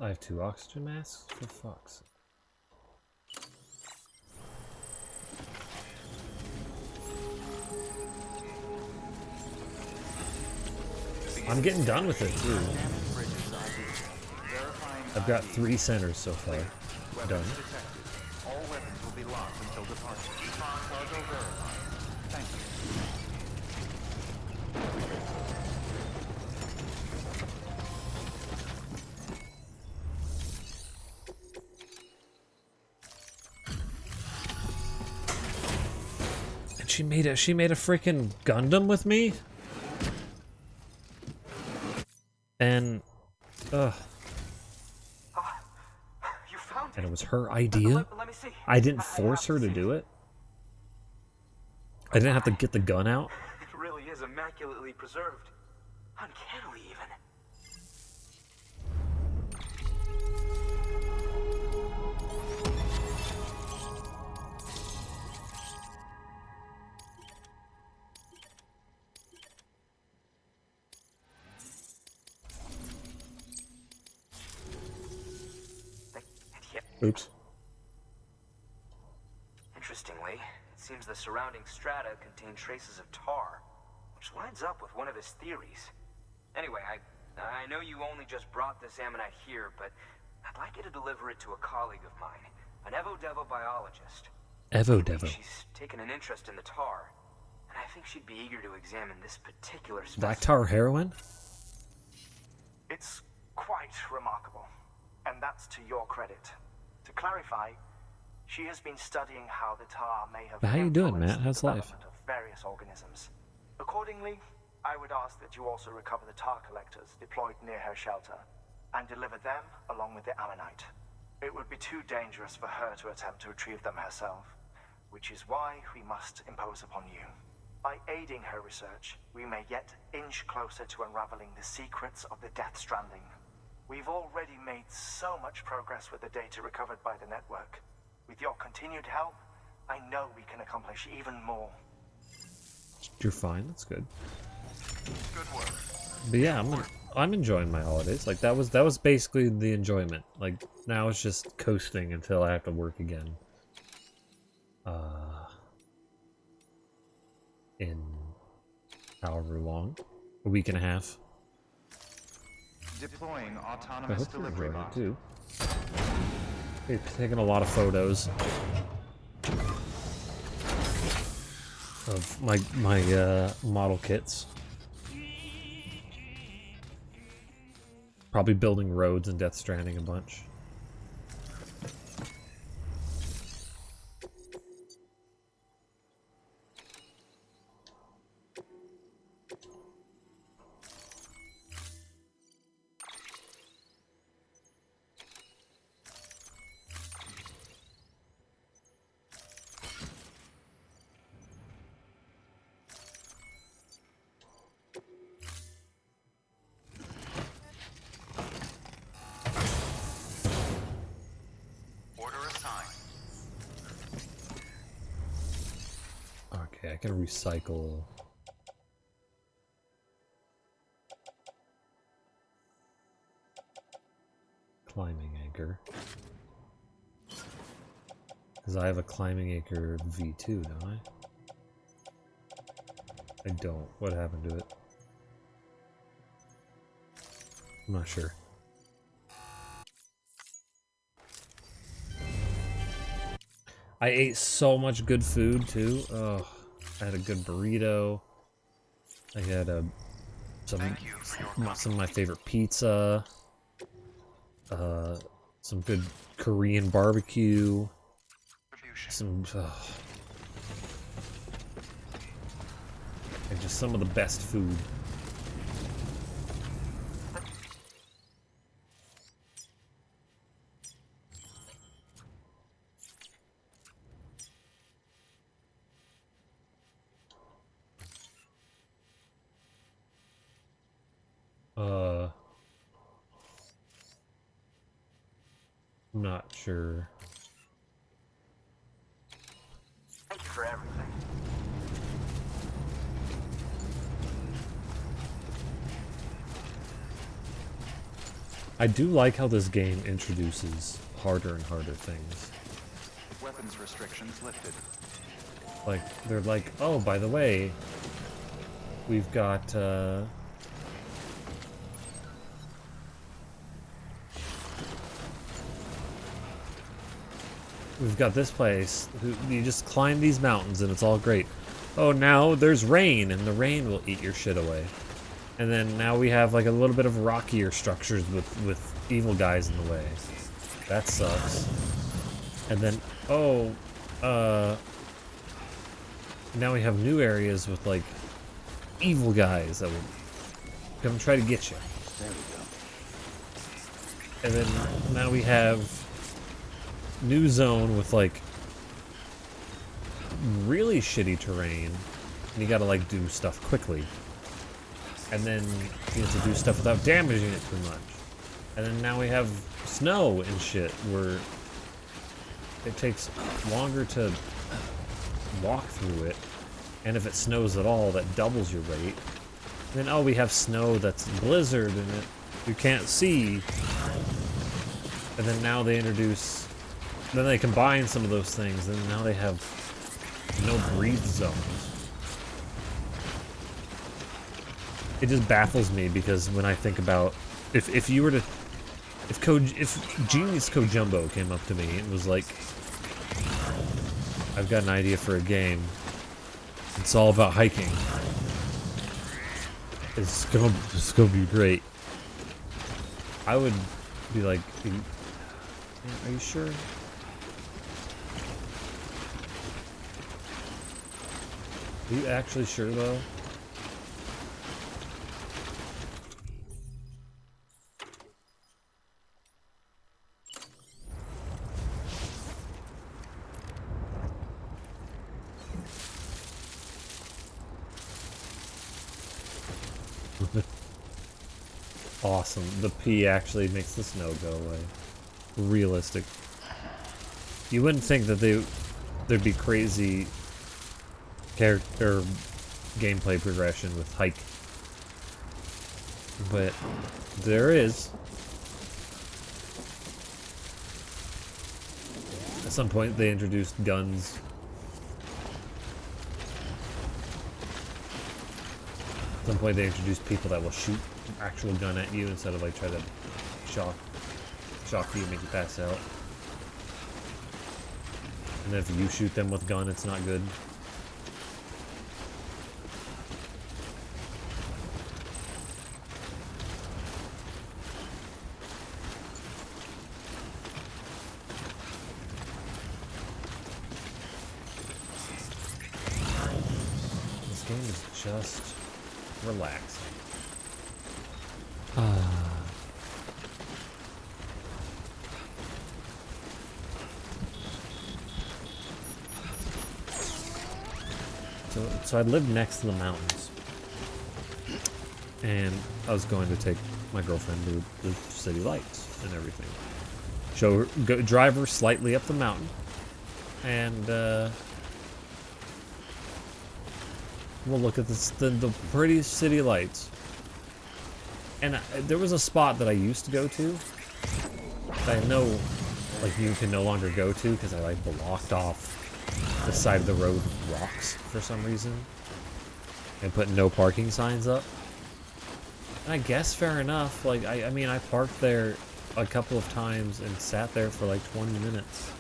I have 2 oxygen masks? For fuck's sake. I'm getting done with it too. I've got 3 centers so far. Done. All weapons will be locked until departure. Cargo verified. Thank you. And she made a freaking Gundam with me? And You found it. and it was her idea. Let me see. I didn't force her to do it. I didn't have to get the gun out. It really is immaculately preserved. Uncannily even. Oops. Interestingly, it seems the surrounding strata contain traces of tar, which lines up with one of his theories. Anyway, I know you only just brought this ammonite here, but I'd like you to deliver it to a colleague of mine, an Evo-Devo biologist. Evo-Devo. She's taken an interest in the tar, and I think she'd be eager to examine this particular specimen. Black tar heroin? It's quite remarkable, and that's to your credit. To clarify, she has been studying how the tar may have How you doing, influenced Matt? How's the life? development of various organisms. Accordingly, I would ask that you also recover the tar collectors deployed near her shelter and deliver them along with the ammonite. It would be too dangerous for her to attempt to retrieve them herself, which is why we must impose upon you. By aiding her research, we may yet inch closer to unraveling the secrets of the Death Stranding. We've already made so much progress with the data recovered by the network. With your continued help, I know we can accomplish even more. You're fine. That's good. Good work. But yeah, I'm enjoying my holidays. Like that was basically the enjoyment. Like now it's just coasting until I have to work again. In however long, a week and a half. Deploying I autonomous hope you're delivery enjoying it bot. too. We've taken a lot of photos of my model kits. Probably building roads and Death Stranding a bunch. Order assigned. Okay, I can recycle. Climbing anchor. Because I have a climbing anchor V2, don't I? I don't. What happened to it? I'm not sure. I ate so much good food too. Oh, I had a good burrito. I had some of my favorite pizza. Some good Korean barbecue. Some and just some of the best food. I'm not sure. Thank you for everything. I do like how this game introduces harder and harder things. Weapons restrictions lifted. Like, they're like, oh, by the way, we've got, we've got this place. You just climb these mountains and it's all great. Oh, now there's rain and the rain will eat your shit away. And then now we have like a little bit of rockier structures with evil guys in the way. That sucks. And then, oh, now we have new areas with like evil guys that will come try to get you. There we go. And then now we have new zone with like really shitty terrain, and you gotta like do stuff quickly. And then you have to do stuff without damaging it too much. And then now we have snow and shit where it takes longer to walk through it. And if it snows at all, that doubles your rate. And then, oh, we have snow that's blizzard and it you can't see. And then now they introduce, then they combine some of those things, and now they have no breathe zones. It just baffles me because when I think about if you were to if Genius Kojumbo came up to me and was like, I've got an idea for a game. It's all about hiking. It's gonna be great. I would be like, are you sure? Are you actually sure though? awesome. The pee actually makes the snow go away. Realistic. You wouldn't think that there'd be crazy character gameplay progression with hike, but there is. At some point, they introduced guns. At some point, they introduced people that will shoot an actual gun at you instead of like try to shock you and make you pass out. And if you shoot them with gun, it's not good. This game is just relaxing. So I lived next to the mountains, and I was going to take my girlfriend to the city lights and everything. Drive her slightly up the mountain, and we'll look at the pretty city lights. And there was a spot that I used to go to that I know, like, you can no longer go to because I like blocked off the side of the road with rocks for some reason and put no parking signs up. And I guess fair enough. Like, I mean, I parked there a couple of times and sat there for like 20 minutes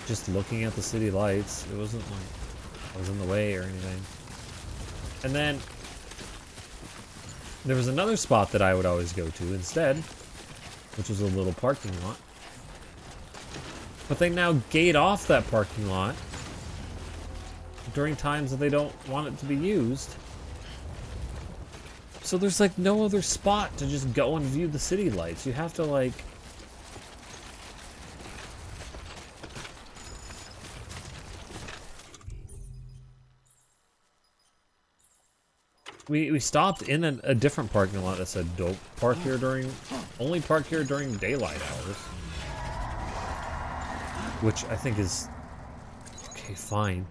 just looking at the city lights. It wasn't like I was in the way or anything. And then there was another spot that I would always go to instead, which was a little parking lot. But they now gate off that parking lot during times that they don't want it to be used. So there's like no other spot to just go and view the city lights. You have to like... We stopped in a different parking lot that said don't park here only park here during daylight hours. Which I think is okay, fine.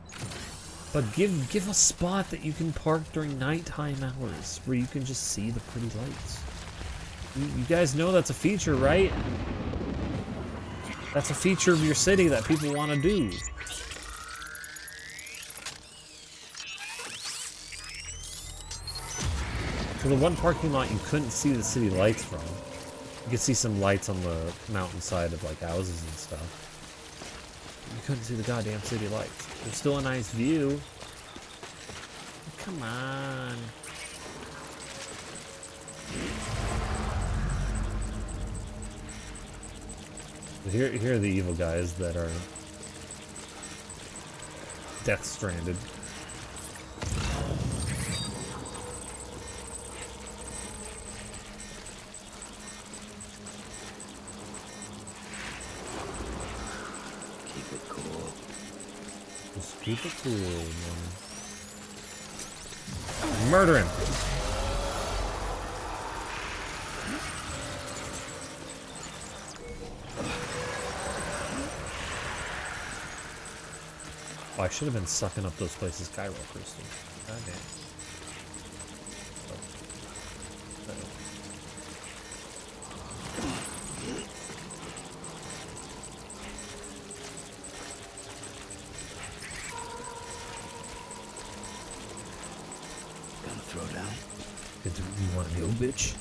But give a spot that you can park during nighttime hours where you can just see the pretty lights. You guys know that's a feature, right? That's a feature of your city that people want to do. So the one parking lot you couldn't see the city lights from. You could see some lights on the mountainside of like houses and stuff. You couldn't see the goddamn city lights. It's still a nice view. Come on. Here are the evil guys that are death stranded. Keep it cool, man. Murder him! Oh, I should have been sucking up those places Cairo crystal. God damn. You wanna go, bitch?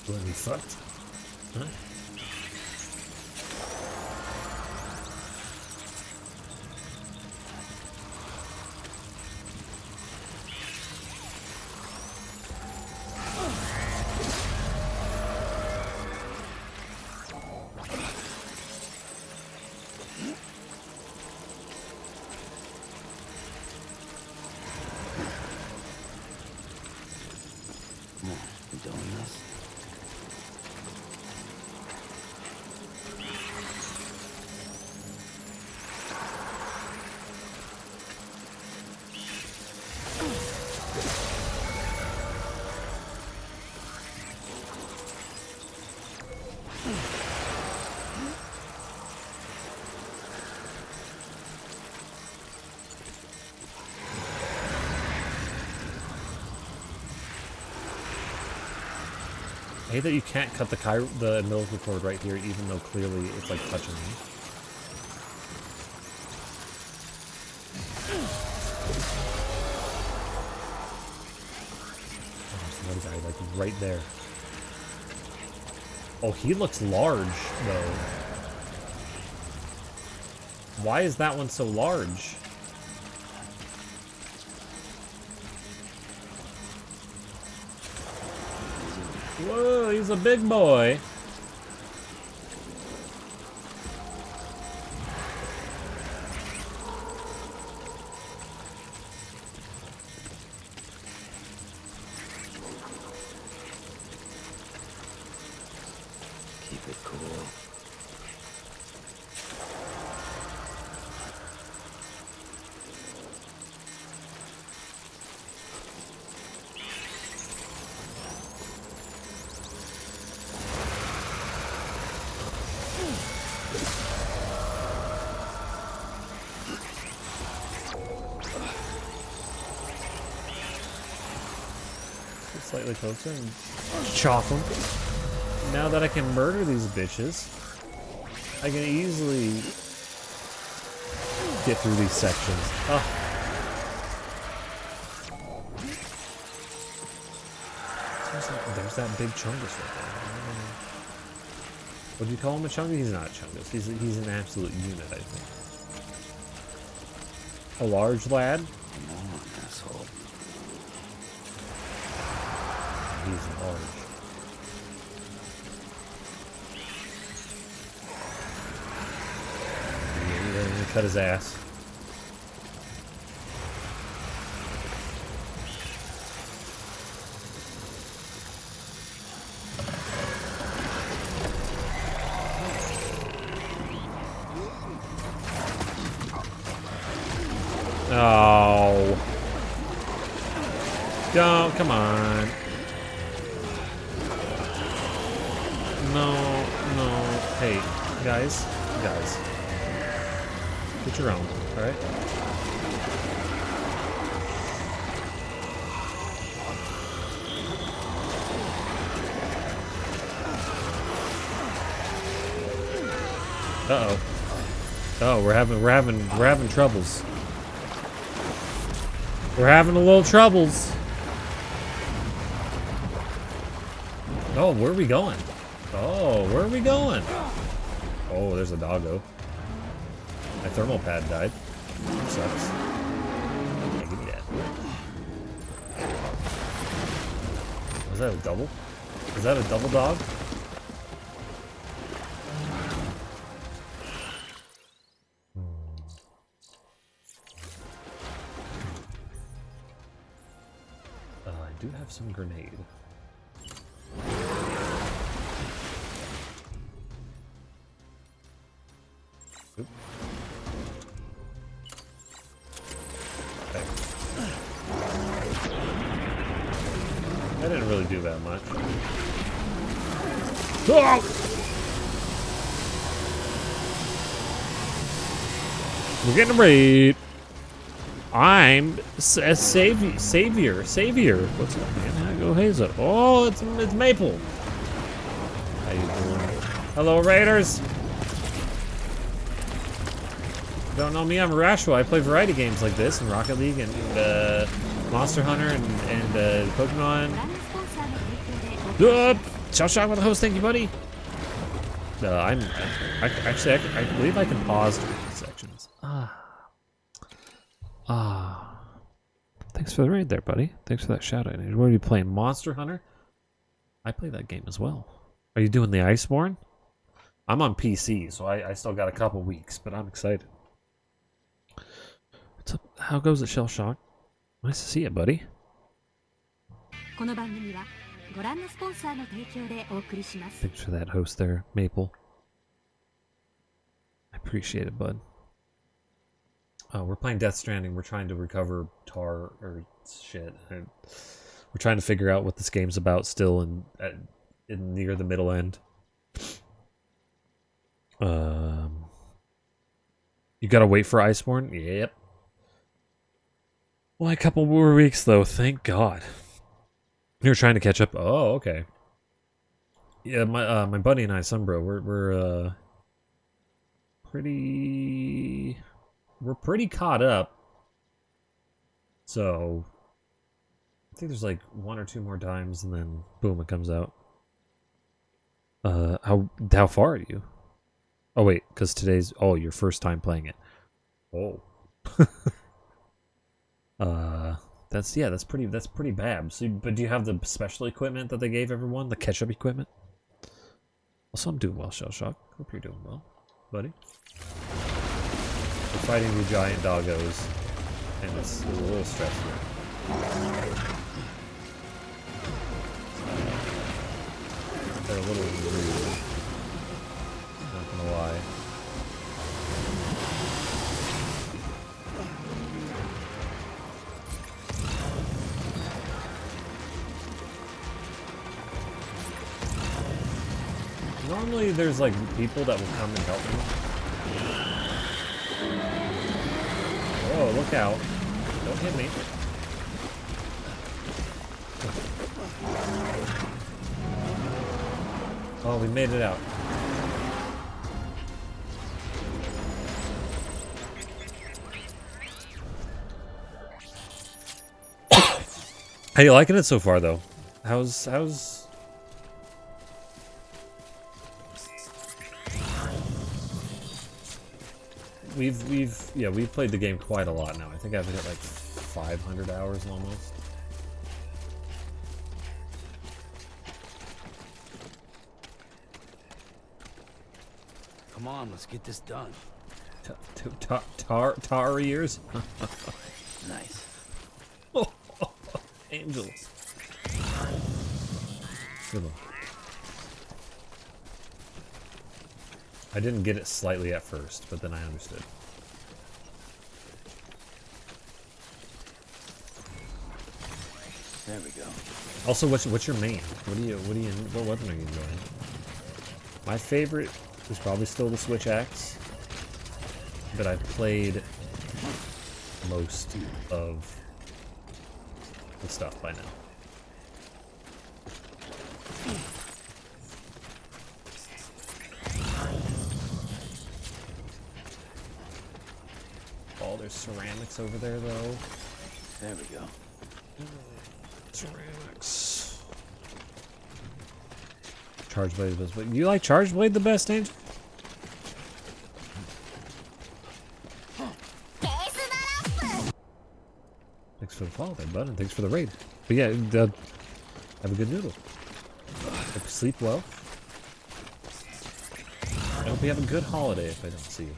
You wanna be fucked? Huh? hate that you can't cut the umbilical cord right here, even though clearly it's like touching me. Oh, there's one guy like right there. Oh, he looks large though. Why is that one so large? Whoa, he's a big boy. Keep it cool. Slightly closer and chop them. Now that I can murder these bitches, I can easily get through these sections. Oh. There's that big chungus right there. What do you call him, a chungus? He's not a chungus. He's an absolute unit, I think. A large lad? Come on, asshole. He's large. Yeah, he's gonna cut his ass. Oh. Don't, come on. No. Hey, guys. Get your own, alright? Uh-oh. Oh, we're having troubles. We're having a little troubles. Oh, where are we going? Oh, where are we going? Oh, there's a doggo. My thermal pad died. That sucks. Yeah, give me that. Was that a double? Is that a double dog? I do have some grenade. Oop. Okay. That didn't really do that much. Oh! We're getting a raid. I'm a savior. What's up, man? How go Hazel? Oh, it's Maple. How you doing? Hello, Raiders. Don't know me, I'm Rashwa. I play variety games like this in Rocket League and Monster Hunter and Pokemon. Shell shock with the host, thank you, buddy. I believe I can pause during these sections. Thanks for the raid there, buddy. Thanks for that shout out. What are you playing? Monster Hunter? I play that game as well. Are you doing the Iceborne? I'm on PC, so I still got a couple weeks, but I'm excited. What's up? How goes it, Shell Shock? Nice to see you, buddy. Thanks for that host there, Maple. I appreciate it, bud. We're playing Death Stranding. We're trying to recover tar or shit. We're trying to figure out what this game's about still in near the middle end. You gotta wait for Iceborne? Yep. Well, a couple more weeks though, thank God. You're trying to catch up. Oh, okay. Yeah, my buddy and I, Sunbro, we're pretty caught up. So I think there's like 1 or 2 more times, and then boom, it comes out. How far are you? Oh wait, because today's your first time playing it. Oh. That's pretty bad. So, but do you have the special equipment that they gave everyone, the catch-up equipment? Also, I'm doing well, Shell Shock. Hope you're doing well, buddy. We're fighting the giant doggos, and it's a little stressful. They're a little rude. Not gonna lie. Normally there's like people that will come and help me. Oh, look out. Don't hit me. Oh, we made it out. How you liking it so far though? How's we've played the game quite a lot now. I think I've hit like 500 hours almost. Come on, let's get this done. Tar ears? Nice. Angel. Good one. I didn't get it slightly at first, but then I understood. There we go. Also, what's your main? What weapon are you enjoying? My favorite is probably still the switch axe, but I've played most of the stuff by now. Oh, there's ceramics over there, though. There we go. Ceramics. Charge Blade the best. You like Charge Blade the best, Angel? Thanks for the follow there, bud, and thanks for the raid. But yeah, have a good noodle. Hope you sleep well. I hope you have a good holiday if I don't see you.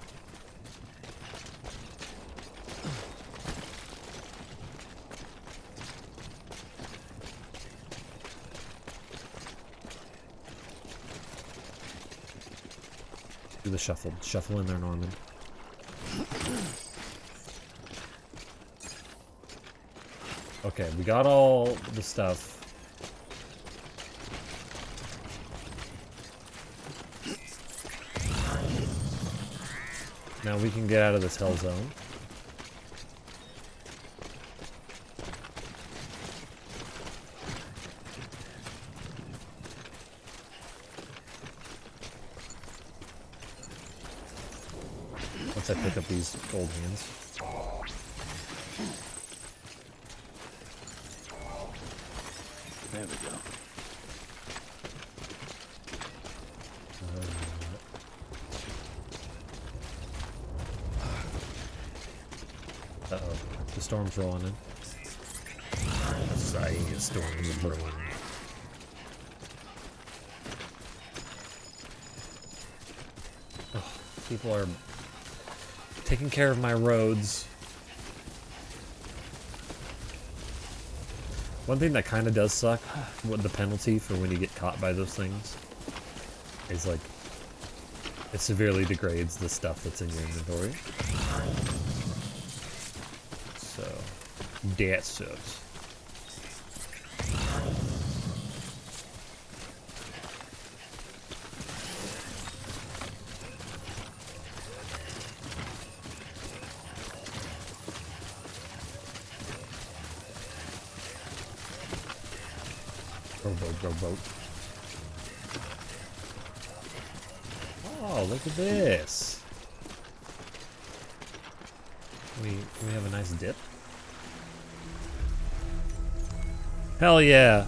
Do the shuffle. Shuffle in there, Norman. Okay, we got all the stuff. Now we can get out of this hell zone. Once I pick up these gold hands. There we go. Uh-oh. The storm's rolling in. I get storms brewing. Oh, people are taking care of my roads. One thing that kind of does suck, what the penalty for when you get caught by those things, is like, it severely degrades the stuff that's in your inventory. So, that sucks. Boat. look at this. We have a nice dip. Hell yeah.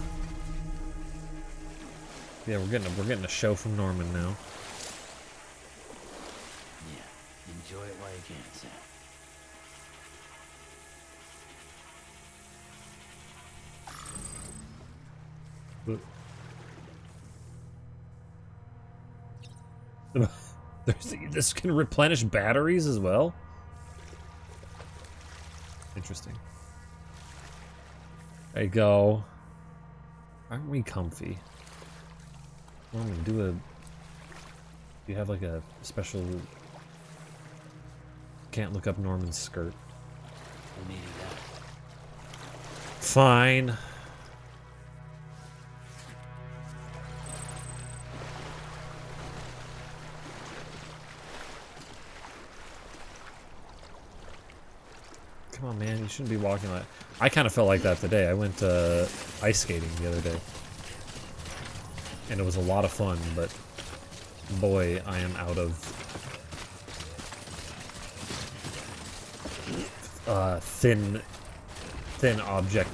Yeah, we're getting a show from Norman now. Yeah, enjoy it while you can, Sam. This can replenish batteries as well? Interesting. There you go. Aren't we comfy? Norman, do you have like a special... Can't look up Norman's skirt. We needed that. Fine. Come on, man, you shouldn't be walking like... I kind of felt like that today. I went ice skating the other day. And it was a lot of fun, but boy, I am out of thin object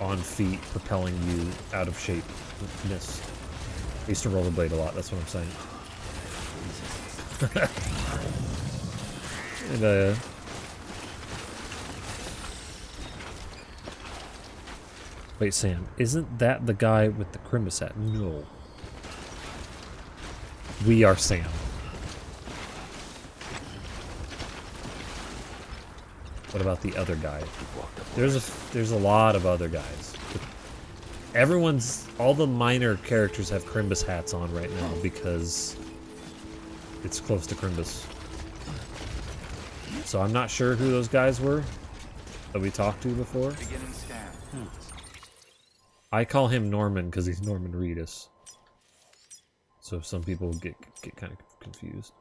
on feet propelling you out of shape-ness. I used to rollerblade a lot, that's what I'm saying. And, wait, Sam, isn't that the guy with the Crimbus hat? No. We are Sam. What about the other guy? There's a lot of other guys. All the minor characters have Crimbus hats on right now because it's close to Crimbus. So I'm not sure who those guys were that we talked to before. Beginning scan. I call him Norman because he's Norman Reedus. So some people get kind of confused.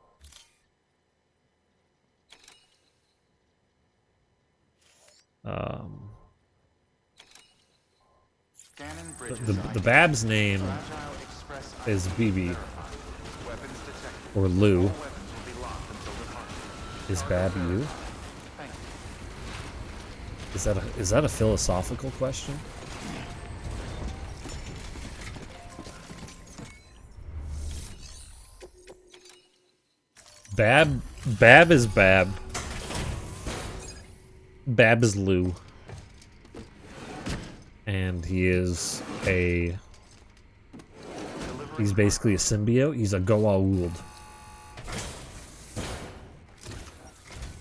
Scanning bridges. The Bab's name Fragile Express is BB weapons detected. or Lou. All weapons will be locked until departure. Is Bab you? Thank you. Is that a philosophical question? Bab is Bab. Bab is Lou. And he is he's basically a symbiote. He's a Goa'uld.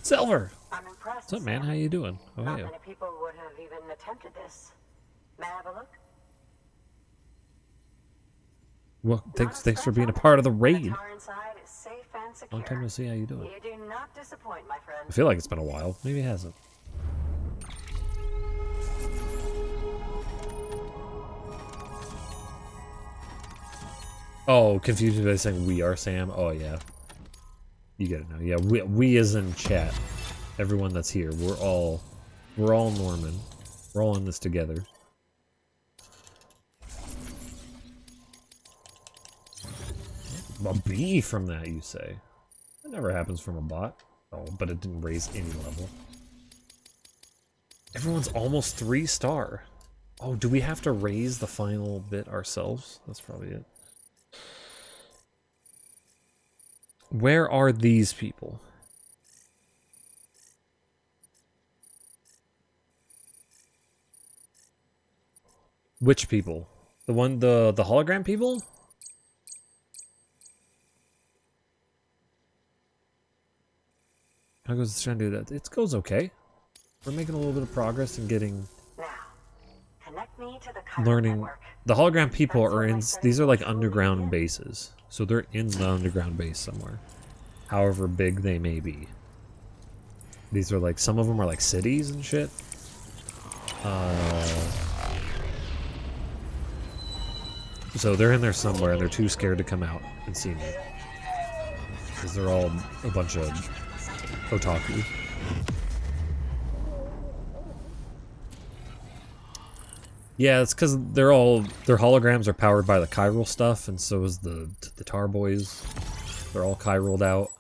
Silver! I'm impressed. What's up, man? How you doing? Oh, Not hey. many people would have even attempted this. May I have a look? Well, thanks for being a part of the raid. The car inside is safe and secure. Long time no see. How you doing? You do not disappoint, my friend. I feel like it's been a while. Maybe it hasn't. Oh, confused me by saying we are Sam. Oh yeah, you get it now. Yeah, we is in chat. Everyone that's here, we're all Norman. We're all in this together. A B from that, you say? That never happens from a bot. Oh, but it didn't raise any level. Everyone's almost 3-star. Oh, do we have to raise the final bit ourselves? That's probably it. Where are these people? Which people? The hologram people? How goes the Stranding? It goes okay. We're making a little bit of progress in getting Now, connect me to the chiral learning. network. The hologram people are in. These are like underground bases, so they're in the underground base somewhere. However big they may be. These are like, some of them are like cities and shit. So they're in there somewhere and they're too scared to come out and see me. Because they're all a bunch of otaku. Yeah, it's because their holograms are powered by the chiral stuff, and so is the Tar Boys. They're all chiral out.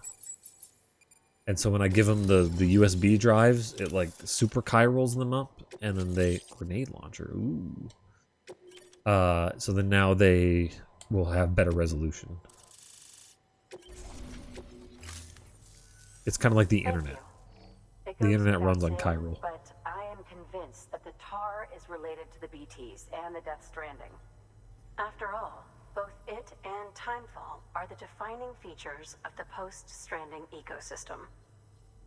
And so when I give them the USB drives, it like super chirals them up, and then they grenade launcher. Ooh. So then now they will have better resolution. It's kind of like the internet. The internet runs on chiral. But I am convinced that the tar is related to the BTs and the Death Stranding. After all, both it and Timefall are the defining features of the post-Stranding ecosystem.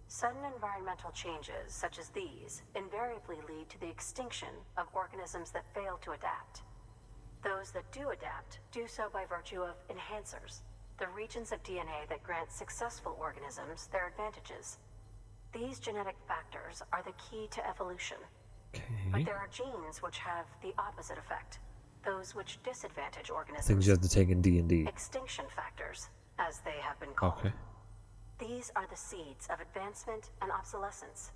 Sudden environmental changes such as these invariably lead to the extinction of organisms that fail to adapt. Those that do adapt do so by virtue of enhancers, the regions of DNA that grant successful organisms their advantages. These genetic factors are the key to evolution. Okay. But there are genes which have the opposite effect, those which disadvantage organisms. Things you have to take in D&D. Extinction factors, as they have been called. Okay. These are the seeds of advancement and obsolescence.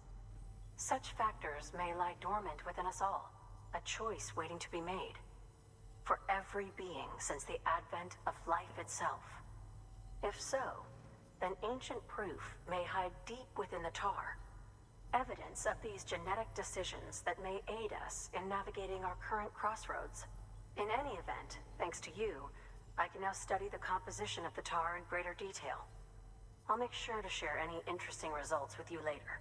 Such factors may lie dormant within us all, a choice waiting to be made. For every being since the advent of life itself. If so, then ancient proof may hide deep within the tar. Evidence of these genetic decisions that may aid us in navigating our current crossroads. In any event, thanks to you, I can now study the composition of the tar in greater detail. I'll make sure to share any interesting results with you later.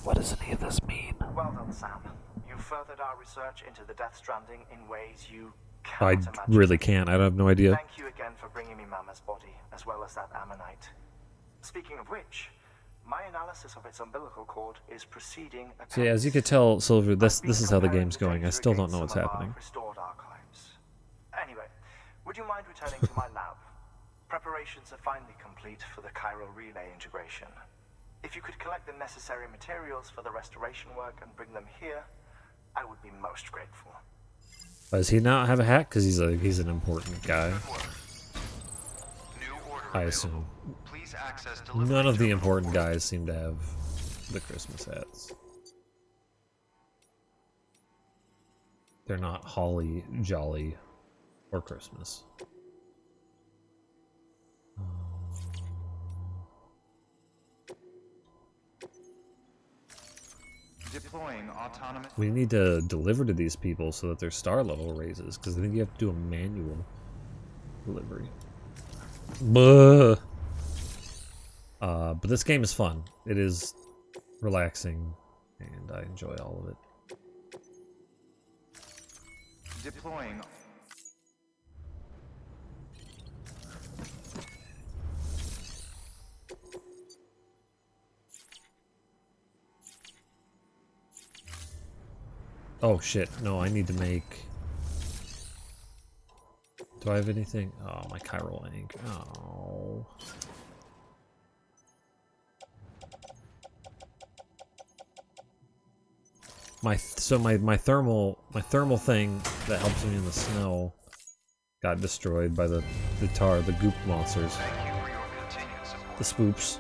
What does any of this mean? Well done, Sam. You furthered our research into the Death Stranding in ways you I can't imagine. really can't. I have no idea. Thank you again for bringing me Mama's body, as well as that ammonite. Speaking of which, my analysis of its umbilical cord is proceeding. So yeah, as you could tell, Silver, this is how the game's going. I still don't know what's happening. Restored archives. Anyway, would you mind returning to my lab? Preparations are finally complete for the chiral relay integration. If you could collect the necessary materials for the restoration work and bring them here, I would be most grateful. Does he not have a hat? Because he's an important guy. New order I available. assume. Please access delivery None of the terminal. important guys seem to have the Christmas hats. They're not holly, jolly, or Christmas. Deploying autonomous. We need to deliver to these people so that their star level raises, because I think you have to do a manual delivery. Buh. But this game is fun. It is relaxing, and I enjoy all of it. Deploying. Oh shit, no, I need to make... Do I have anything? Oh, my chiral ink. Oh. My thermal thing that helps me in the snow got destroyed by the tar, the goop monsters. Thank you for your continued support. The spoops.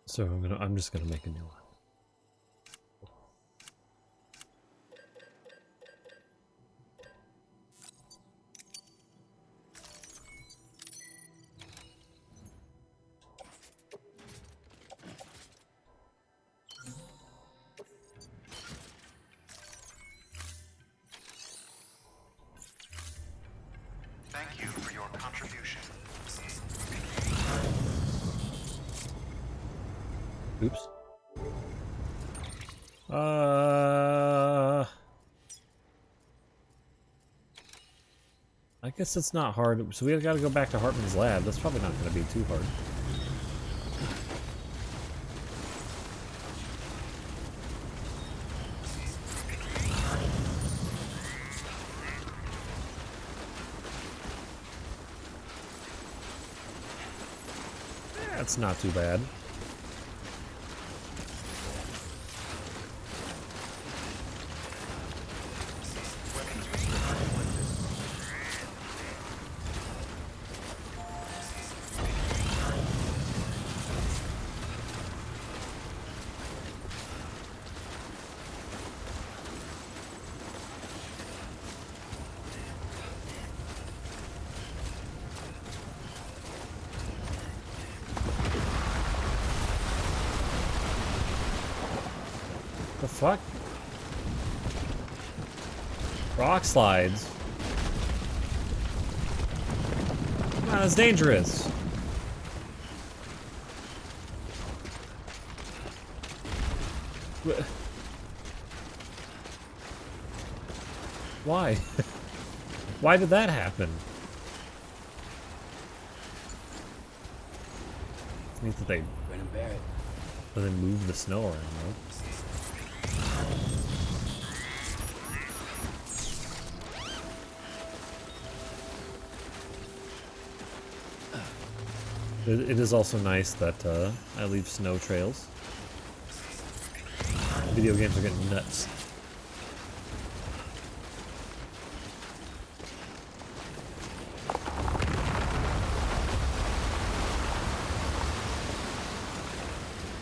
So I'm just gonna make a new one. Thank you for your contribution. Oops. I guess it's not hard. So we gotta go back to Hartman's lab. That's probably not gonna be too hard. That's not too bad. fuck? Rock slides. Come on, that's dangerous. Why? Why did that happen? It's neat that they move the snow around, though. It is also nice that I leave snow trails. Video games are getting nuts.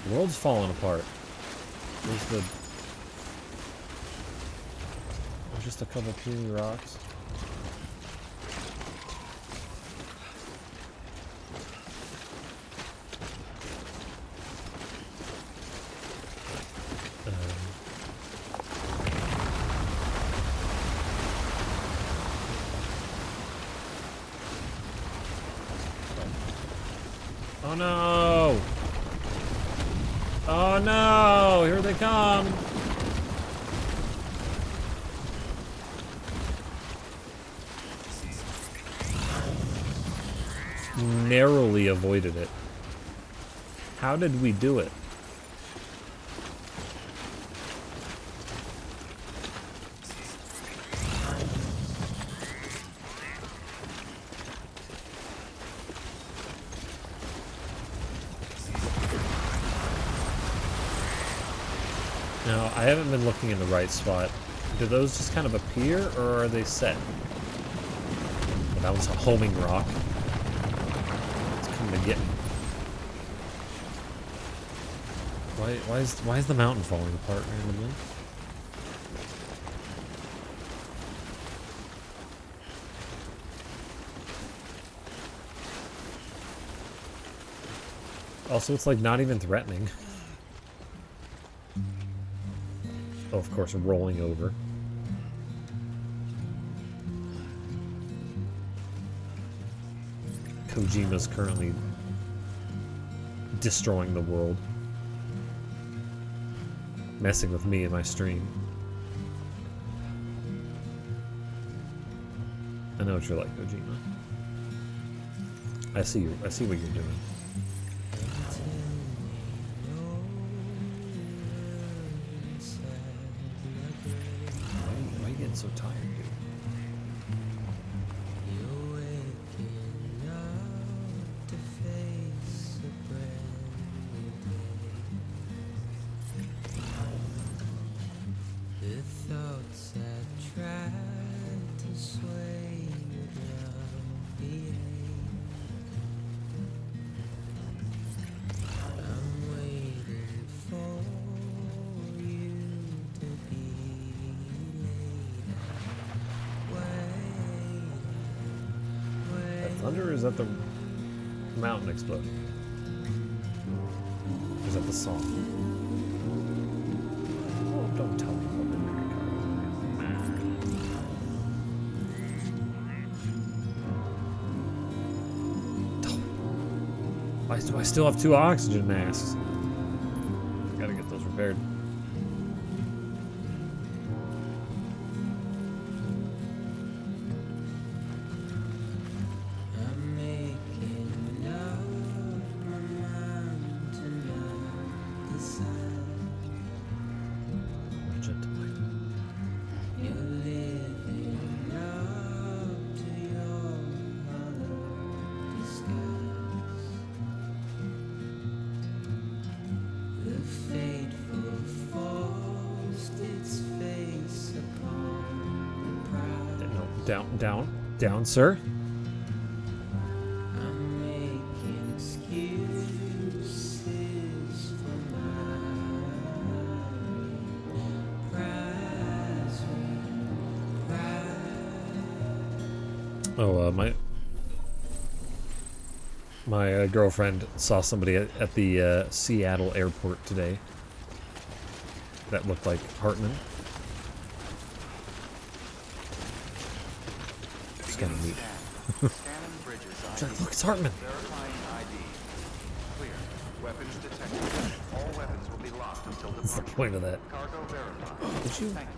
The world's falling apart. There's just a couple puny rocks. Oh no! Oh no! Here they come! Narrowly avoided it. How did we do it? Now, I haven't been looking in the right spot. Do those just kind of appear, or are they set? Well, that was a homing rock. It's coming to get me. Why is the mountain falling apart randomly? Also, it's like not even threatening. Oh, of course, rolling over. Kojima's currently destroying the world. Messing with me and my stream. I know what you're like, Kojima. I see you. I see what you're doing. Why are you getting so tired, dude? Thunder, or is that the mountain exploding? Or is that the song? Oh, don't tell me what the Why do I still have 2 oxygen masks? Gotta get those repaired. Down, sir. Oh, my girlfriend saw somebody at the Seattle airport today. that looked like Hartman. It's kind of neat. Scanning bridges ID. Look, it's Hartman. Verifying ID. Clear. Weapons detected. All weapons will be locked until What's the departure. point of that? Cargo verified. Did you? Thank you.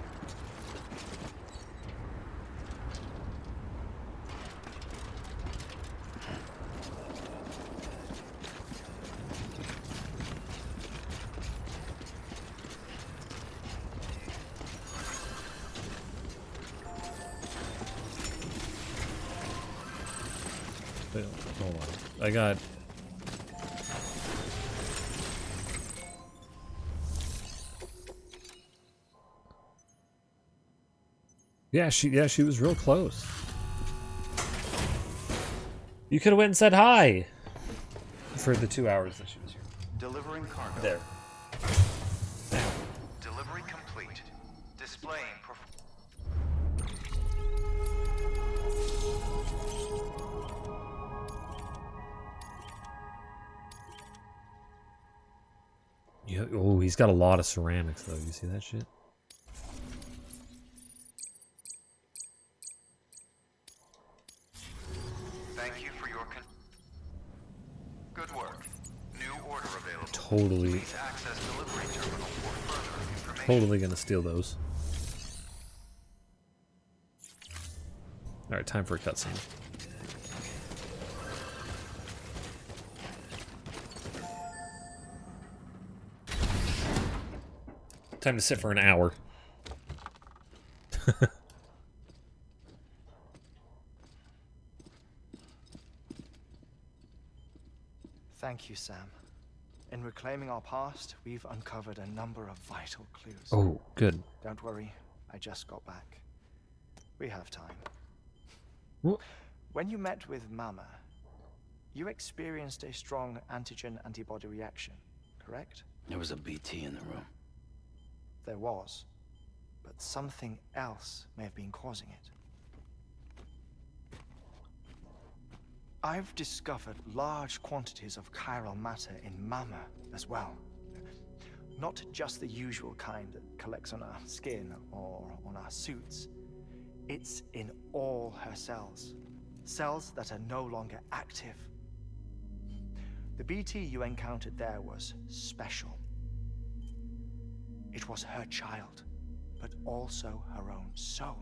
Wait, hold on. I got. Yeah, she was real close. You could have went and said hi for the 2 hours that she was here. Delivering cargo. There. Delivery complete. Displaying Yeah. Oh, he's got a lot of ceramics though. You see that shit? Thank you for your good work. New order available. Totally, Please access delivery terminal for further information. totally gonna steal those. All right, time for a cutscene. Time to sit for an hour. Thank you, Sam. In reclaiming our past, we've uncovered a number of vital clues. Oh, good. Don't worry, I just got back. We have time. Wha- When you met with Mama, you experienced a strong antigen-antibody reaction, correct? There was a BT in the room. There was, but something else may have been causing it. I've discovered large quantities of chiral matter in Mama as well. Not just the usual kind that collects on our skin or on our suits. It's in all her cells. Cells that are no longer active. The BT you encountered there was special. It was her child, but also her own soul.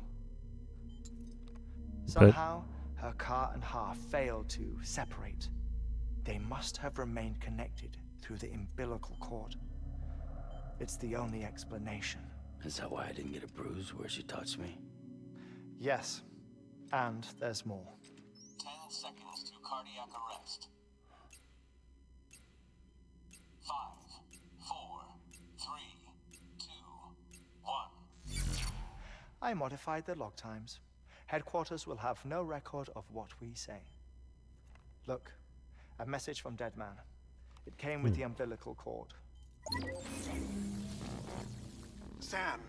Somehow, her car and half failed to separate. They must have remained connected through the umbilical cord. It's the only explanation. Is that why I didn't get a bruise where she touched me? Yes, and there's more. 10 seconds to cardiac arrest. 5, 4, 3, 2, 1. I modified the log times. Headquarters will have no record of what we say. Look, a message from Dead Man. It came with the umbilical cord. Sam,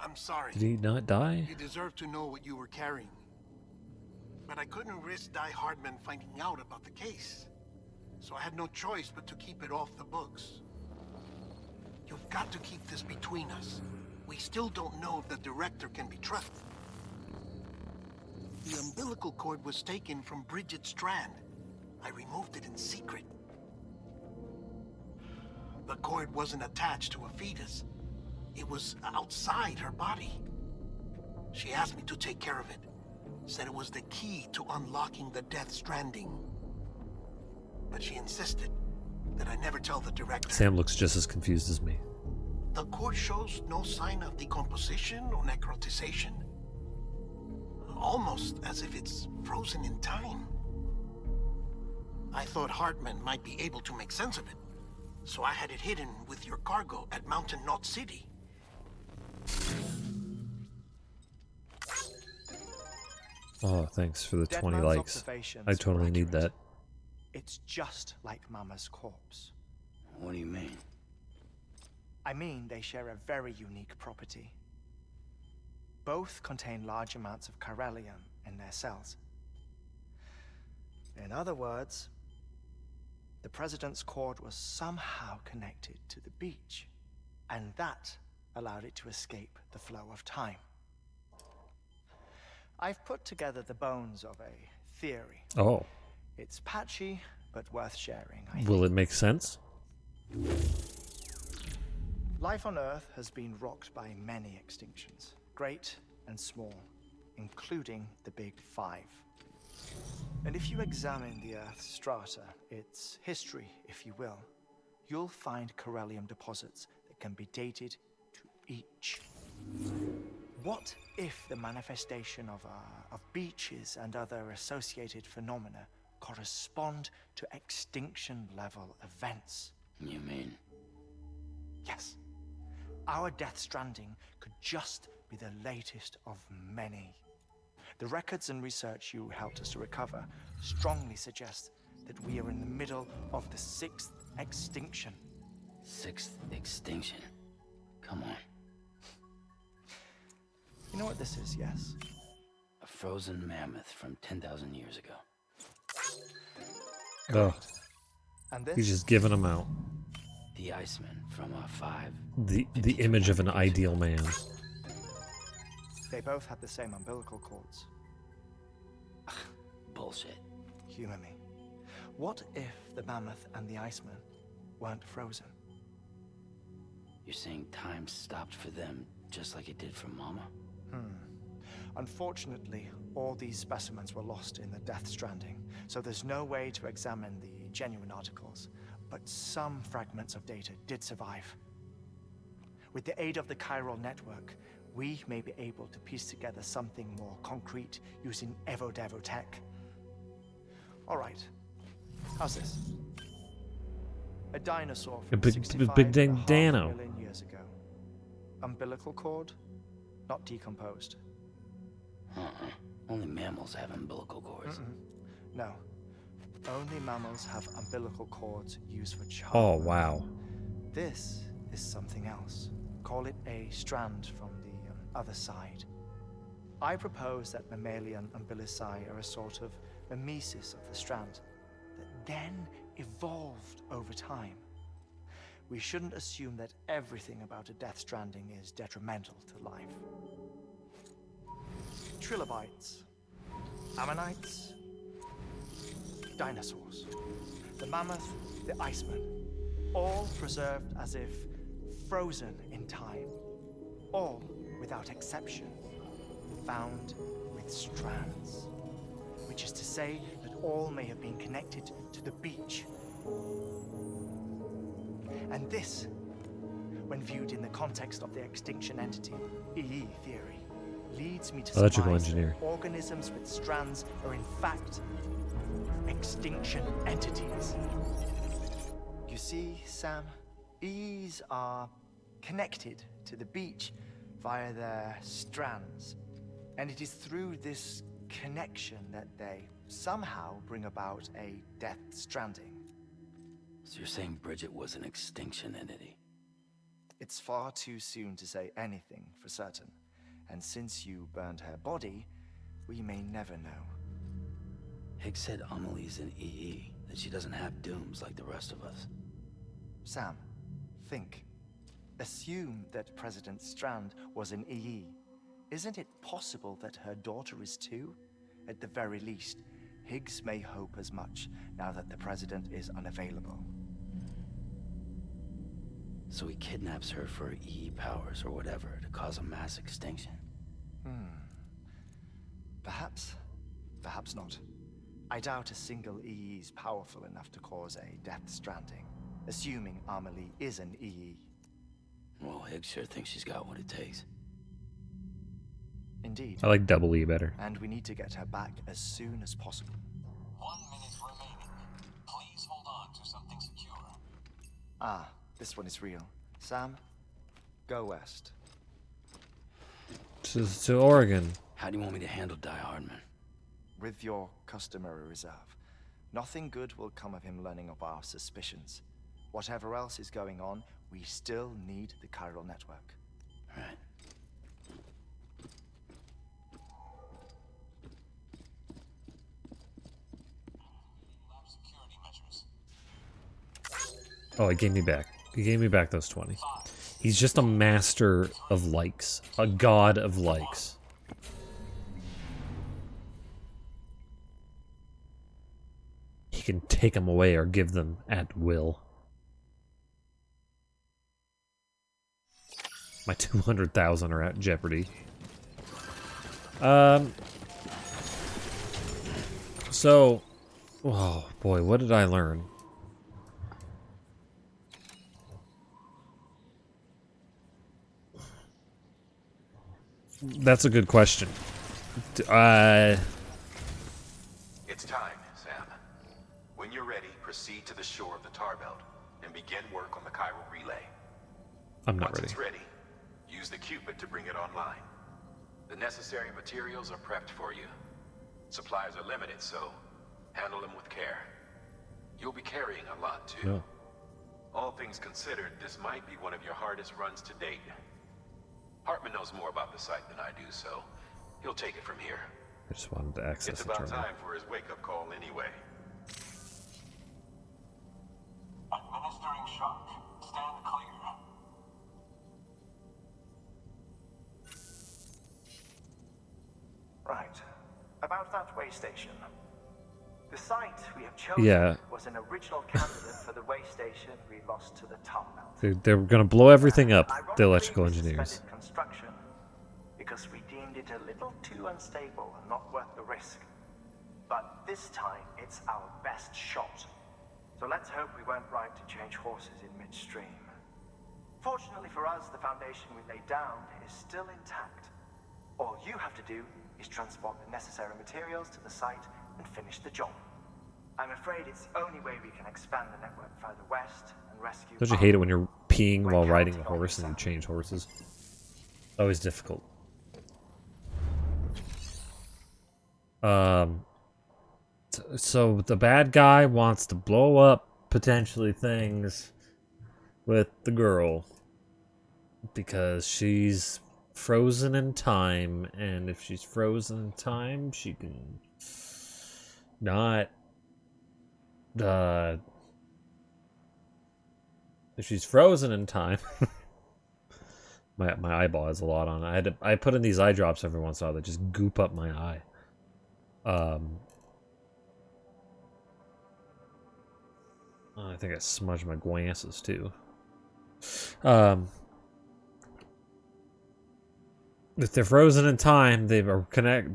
I'm sorry. Did he not die? You deserve to know what you were carrying. But I couldn't risk Die Hardman finding out about the case. So I had no choice but to keep it off the books. You've got to keep this between us. We still don't know if the director can be trusted. The umbilical cord was taken from Bridget Strand. I removed it in secret. The cord wasn't attached to a fetus. It was outside her body. She asked me to take care of it. Said it was the key to unlocking the Death Stranding. But she insisted that I never tell the director. Sam looks just as confused as me. The cord shows no sign of decomposition or necrotization. Almost as if it's frozen in time. I thought Hartman might be able to make sense of it, so I had it hidden with your cargo at Mountain Knot City. Oh, thanks for the Dead 20 Man's likes. observations I totally were need accurate. that. It's just like Mama's corpse. What do you mean? I mean, they share a very unique property. Both contain large amounts of chiralium in their cells. In other words, the president's cord was somehow connected to the beach. And that allowed it to escape the flow of time. I've put together the bones of a theory. Oh. It's patchy, but worth sharing, I Will think. it make sense? Life on Earth has been rocked by many extinctions, great and small, including the Big Five. And if you examine the Earth's strata, its history, if you will, you'll find corellium deposits that can be dated to each. What if the manifestation of beaches and other associated phenomena correspond to extinction-level events? You mean? Yes. Our Death Stranding could just be the latest of many. The records and research you helped us to recover strongly suggest that we are in the middle of the 6th extinction. 6th extinction? Come on. You know what this is, yes? A frozen mammoth from 10,000 years ago. Oh, And this? he's just giving them out. The Iceman from 5. The image of an ideal man. They both had the same umbilical cords. Bullshit. Humor me. What if the mammoth and the Iceman weren't frozen? You're saying time stopped for them just like it did for Mama? Unfortunately, all these specimens were lost in the Death Stranding, so there's no way to examine the genuine articles. But some fragments of data did survive. With the aid of the chiral network, we may be able to piece together something more concrete using Evo-Devo tech. All right, how's this? A dinosaur A from big 65 dang dano. million years ago. Umbilical cord, not decomposed. Only mammals have umbilical cords. No, only mammals have umbilical cords used for Oh, childbirth. wow. This is something else. Call it a strand from the other side. I propose that mammalian umbilici are a sort of mimesis of the strand that then evolved over time. We shouldn't assume that everything about a Death Stranding is detrimental to life. Trilobites, ammonites, dinosaurs, the mammoth, the Iceman, all preserved as if frozen in time, all without exception, found with strands, which is to say that all may have been connected to the beach. And this, when viewed in the context of the extinction entity, EE theory, leads me to Electrical surmise engineer. that organisms with strands are in fact extinction entities. You see, Sam, EEs are connected to the beach via their strands, and it is through this connection that they somehow bring about a Death Stranding. So you're saying Bridget was an extinction entity? It's far too soon to say anything for certain, and since you burned her body, we may never know. Higgs said Amelie's an EE, that she doesn't have dooms like the rest of us. Sam, think. Assume that President Strand was an EE. Isn't it possible that her daughter is too? At the very least, Higgs may hope as much now that the President is unavailable. So he kidnaps her for EE powers or whatever to cause a mass extinction? Perhaps. Perhaps not. I doubt a single EE is powerful enough to cause a Death Stranding, assuming Amelie is an EE. Well, Higgs sure thinks she's got what it takes. Indeed. I like double E better. And we need to get her back as soon as possible. 1 minute remaining. Please hold on to something secure. Ah, this one is real. Sam, go west. To Oregon. How do you want me to handle Die Hardman? With your customary reserve. Nothing good will come of him learning of our suspicions. Whatever else is going on, we still need the chiral network. Right. Lab security measures. Oh, it gave me back. He gave me back those 20. 5, He's just a master of likes. A god of likes. He can take them away or give them at will. My 200,000 are at jeopardy. So, oh boy, what did I learn? That's a good question. It's time, Sam. When you're ready, proceed to the shore of the tar belt and begin work on the chiral relay. I'm not Once ready. it's ready, use the Cupid to bring it online. The necessary materials are prepped for you. Supplies are limited, so handle them with care. You'll be carrying a lot, too. No. All things considered, this might be one of your hardest runs to date. Hartman knows more about the site than I do, so he'll take it from here. I just wanted to access It's the about terminal. time for his wake-up call anyway. Administering shock. Stand clear. Right. About that way station. The site we have chosen Yeah. was an original candidate for the way station we lost to the tar belt. They're gonna blow everything up, the Ironically, electrical we engineers. suspended construction because we deemed it a little too unstable and not worth the risk. But this time, it's our best shot. So let's hope we weren't right to change horses in midstream. Fortunately for us, the foundation we laid down is still intact. All you have to do is transport the necessary materials to the site and finish the job. I'm afraid it's the only way we can expand the network further west and rescue... Don't you hate it when you're peeing We're while riding a counting on horse you, and you Sam. change horses? Always difficult. So the bad guy wants to blow up potentially things with the girl because she's frozen in time, and if she's frozen in time, she can not if she's frozen in time. my eyeball has a lot on it. I put in these eye drops every once in a while that just goop up my eye. I think I smudged my glasses too. If they're frozen in time, they are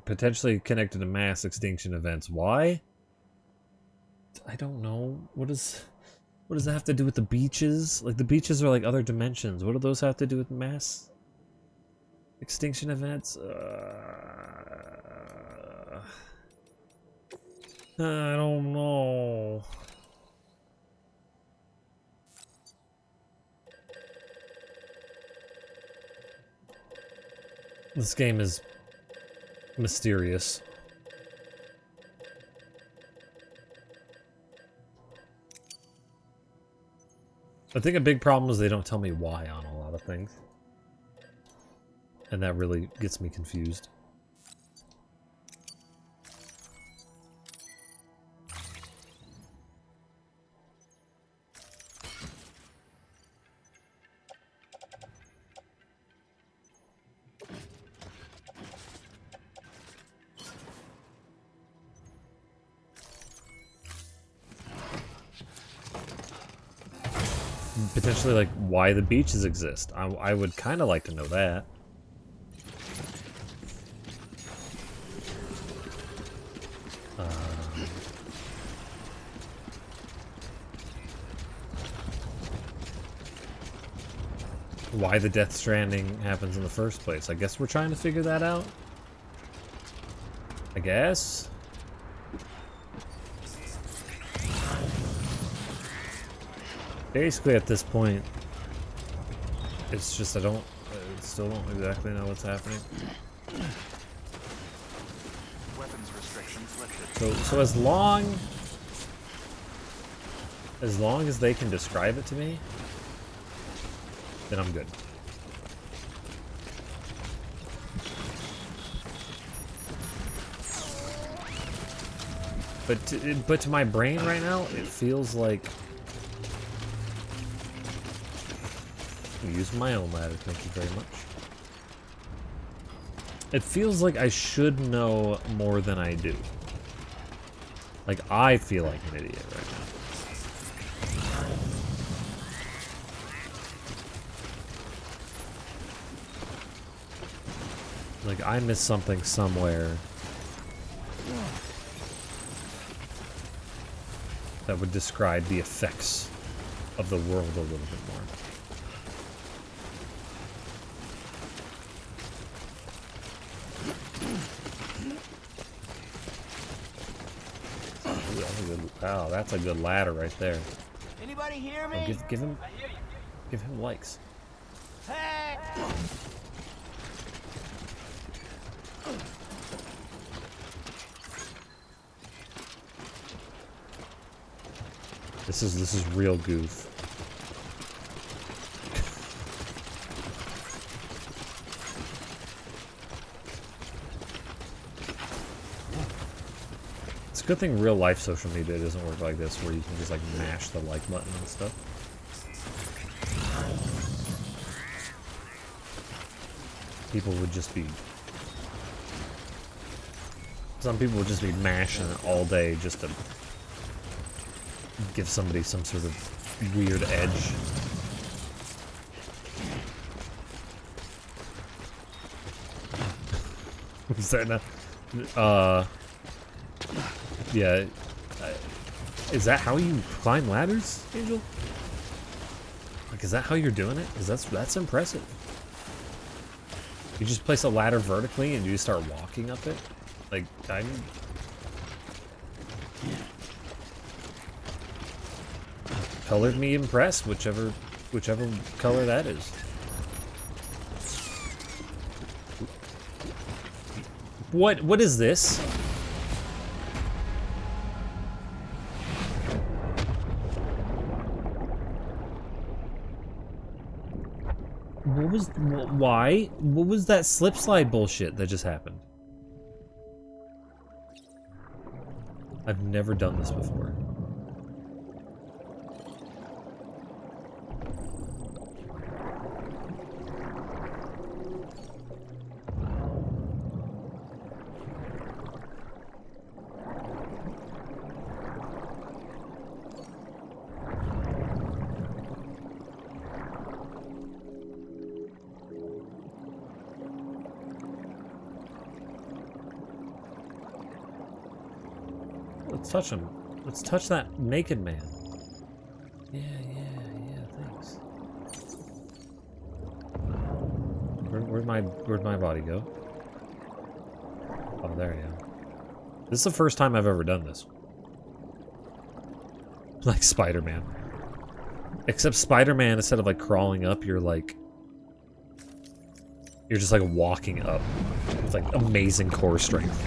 potentially connected to mass extinction events. Why? I don't know. What does that have to do with the beaches? Like, the beaches are like other dimensions. What do those have to do with mass extinction events? I don't know. This game is mysterious. I think a big problem is they don't tell me why on a lot of things. And that really gets me confused. Potentially, like, why the beaches exist. I would kind of like to know that. Why the Death Stranding happens in the first place. I guess we're trying to figure that out. I guess. Basically, at this point, it's just I still don't exactly know what's happening. Weapons restrictions lifted. So as long as they can describe it to me, then I'm good. But to my brain right now, it feels like I'll use my own ladder, thank you very much. It feels like I should know more than I do. Like, I feel like an idiot right now. Like, I missed something somewhere that would describe the effects of the world a little bit more. Wow, that's a good ladder right there. Anybody hear me? Oh, give him likes. Hey! This is real goof. It's a good thing real life social media doesn't work like this, where you can just like mash the like button and stuff. People would just be... Some people would just be mashing it all day just to give somebody some sort of weird edge. Is that not... yeah. Is that how you climb ladders, Angel? Like, is that how you're doing it? Because that's impressive. You just place a ladder vertically and you just start walking up it? Like, I'm... Colored me impressed, whichever color that is. What is this? Why? What was that slip slide bullshit that just happened? I've never done this before. Let's touch him. Let's touch that naked man. Yeah, thanks. Where'd my body go? Oh, there you go. This is the first time I've ever done this. Like Spider-Man. Except Spider-Man, instead of like crawling up, you're just like walking up. It's like amazing core strength.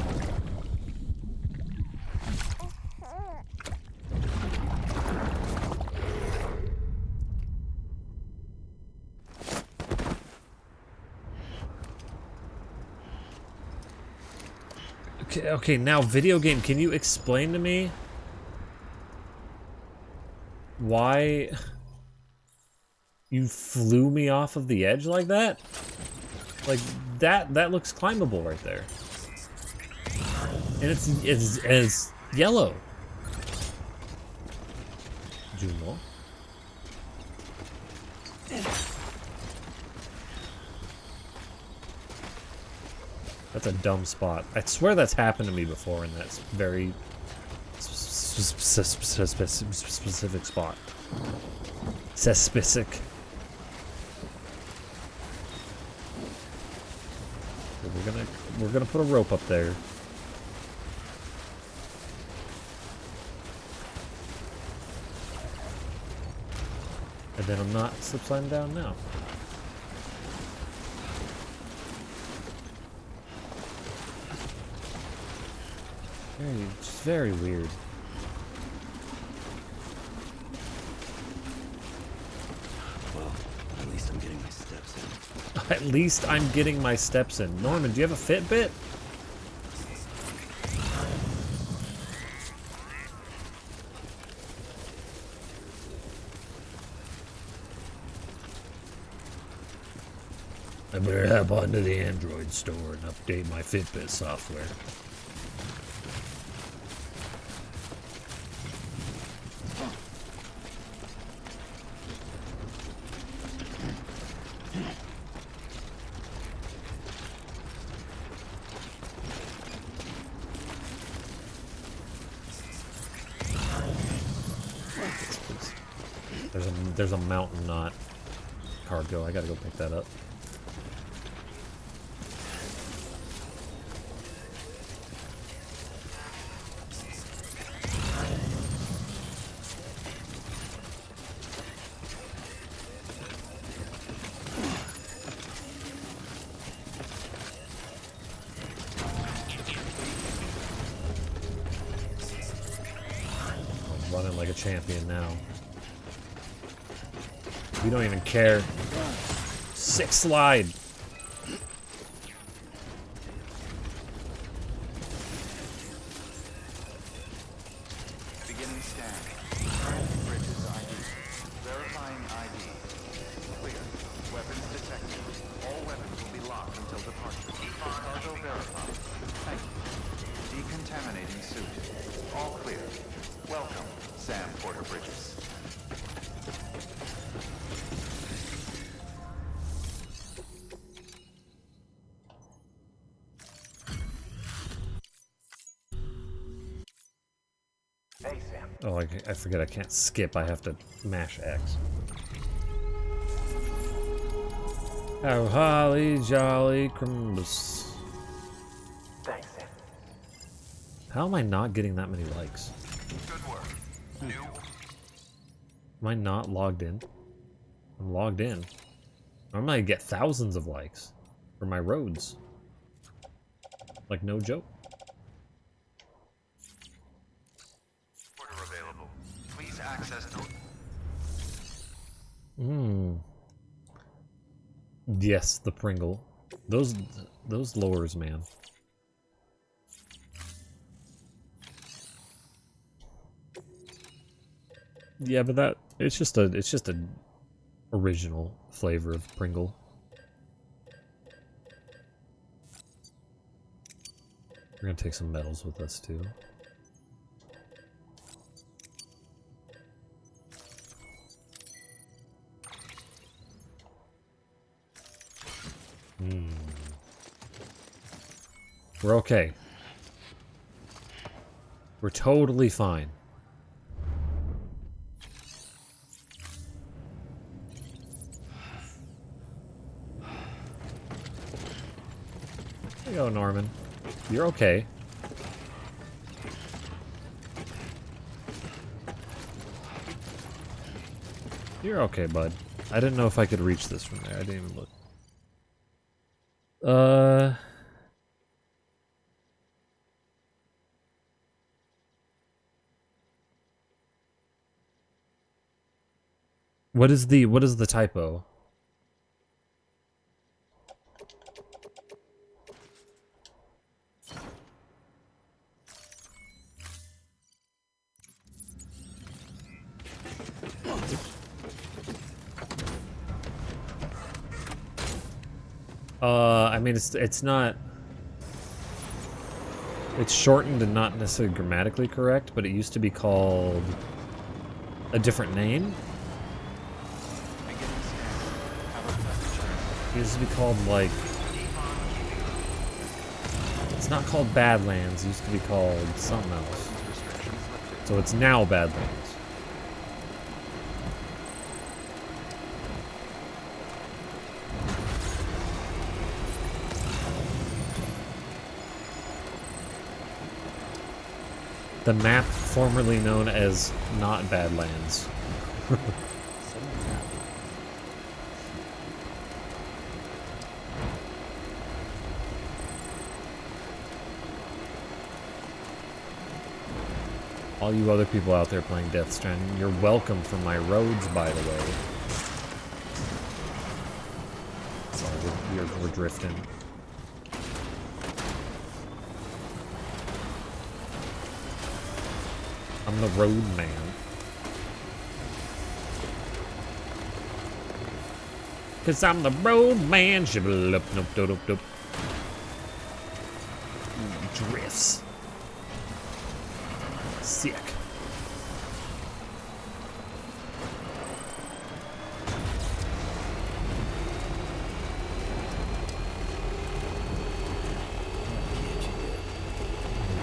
Okay, now video game, can you explain to me why you flew me off of the edge like that? Like, that looks climbable right there. And it's yellow. Juno. That's a dumb spot. I swear that's happened to me before, and that's very specific spot. Specific. We're gonna put a rope up there. And then I'm not slip sliding down now. Just very weird. Well, at least I'm getting my steps in. At least I'm getting my steps in. Norman, do you have a Fitbit? I better hop onto the Android store and update my Fitbit software. There's a mountain knot cargo. I gotta go pick that up. I'm running like a champion now. We don't even care. Sick slide. Beginning scan. Bridges ID. Verifying ID. Clear. Weapons detected. All weapons will be locked until departure. Cargo verified. Thank you. Decontaminating suit. All clear. Welcome, Sam Porter Bridges. Hey, Sam. Oh, I forget I can't skip. I have to mash X. Oh, holly jolly Christmas. Thanks, Sam. How am I not getting that many likes? Good work. New. Am I not logged in? I'm logged in. Normally I get thousands of likes for my roads. Like, no joke. Order available. Please access no. Yes, the Pringle. Those lowers, man. Yeah, but it's just a original flavor of Pringle. We're gonna take some metals with us too. We're okay. We're totally fine. There you go, Norman. You're okay. You're okay, bud. I didn't know if I could reach this from there. I didn't even look. What is the typo? I mean, it's not. It's shortened and not necessarily grammatically correct, but it used to be called a different name. It used to be called, like... It's not called Badlands, it used to be called something else. So it's now Badlands. The map formerly known as not Badlands. All you other people out there playing Death Stranding, you're welcome for my roads, by the way. Sorry, we're drifting. I'm the road man. 'Cause I'm the road man. Shibble-up, nope, dope, dope, dope. Drifts. Sick.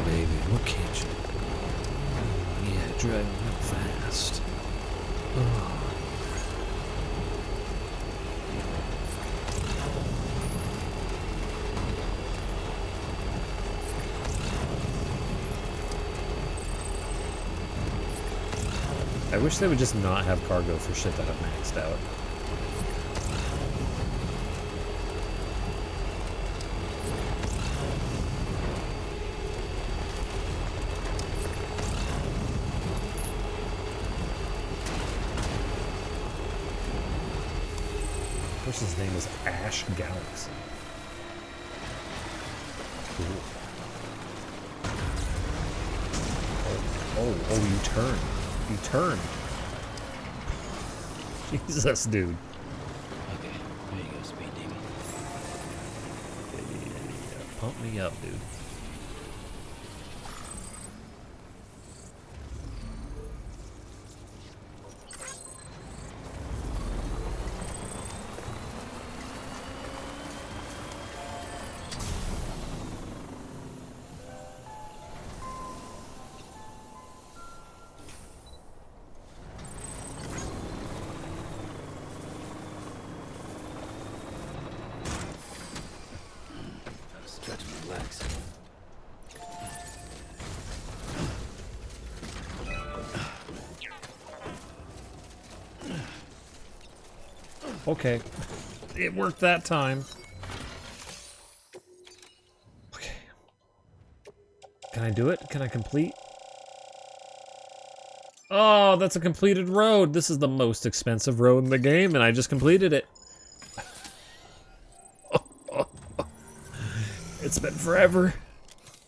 Baby, what can't you do? Yeah, driving real fast. Oh. I wish they would just not have cargo for shit that I've maxed out. Person's name is Ash Galaxy. Cool. Oh, you turn. You turn. Jesus, dude. Okay, there you go, Speed Demon. Yeah, pump me up, dude. Stretch my legs. Okay. It worked that time. Okay. Can I do it? Can I complete? Oh, that's a completed road. This is the most expensive road in the game, and I just completed it. It's been forever.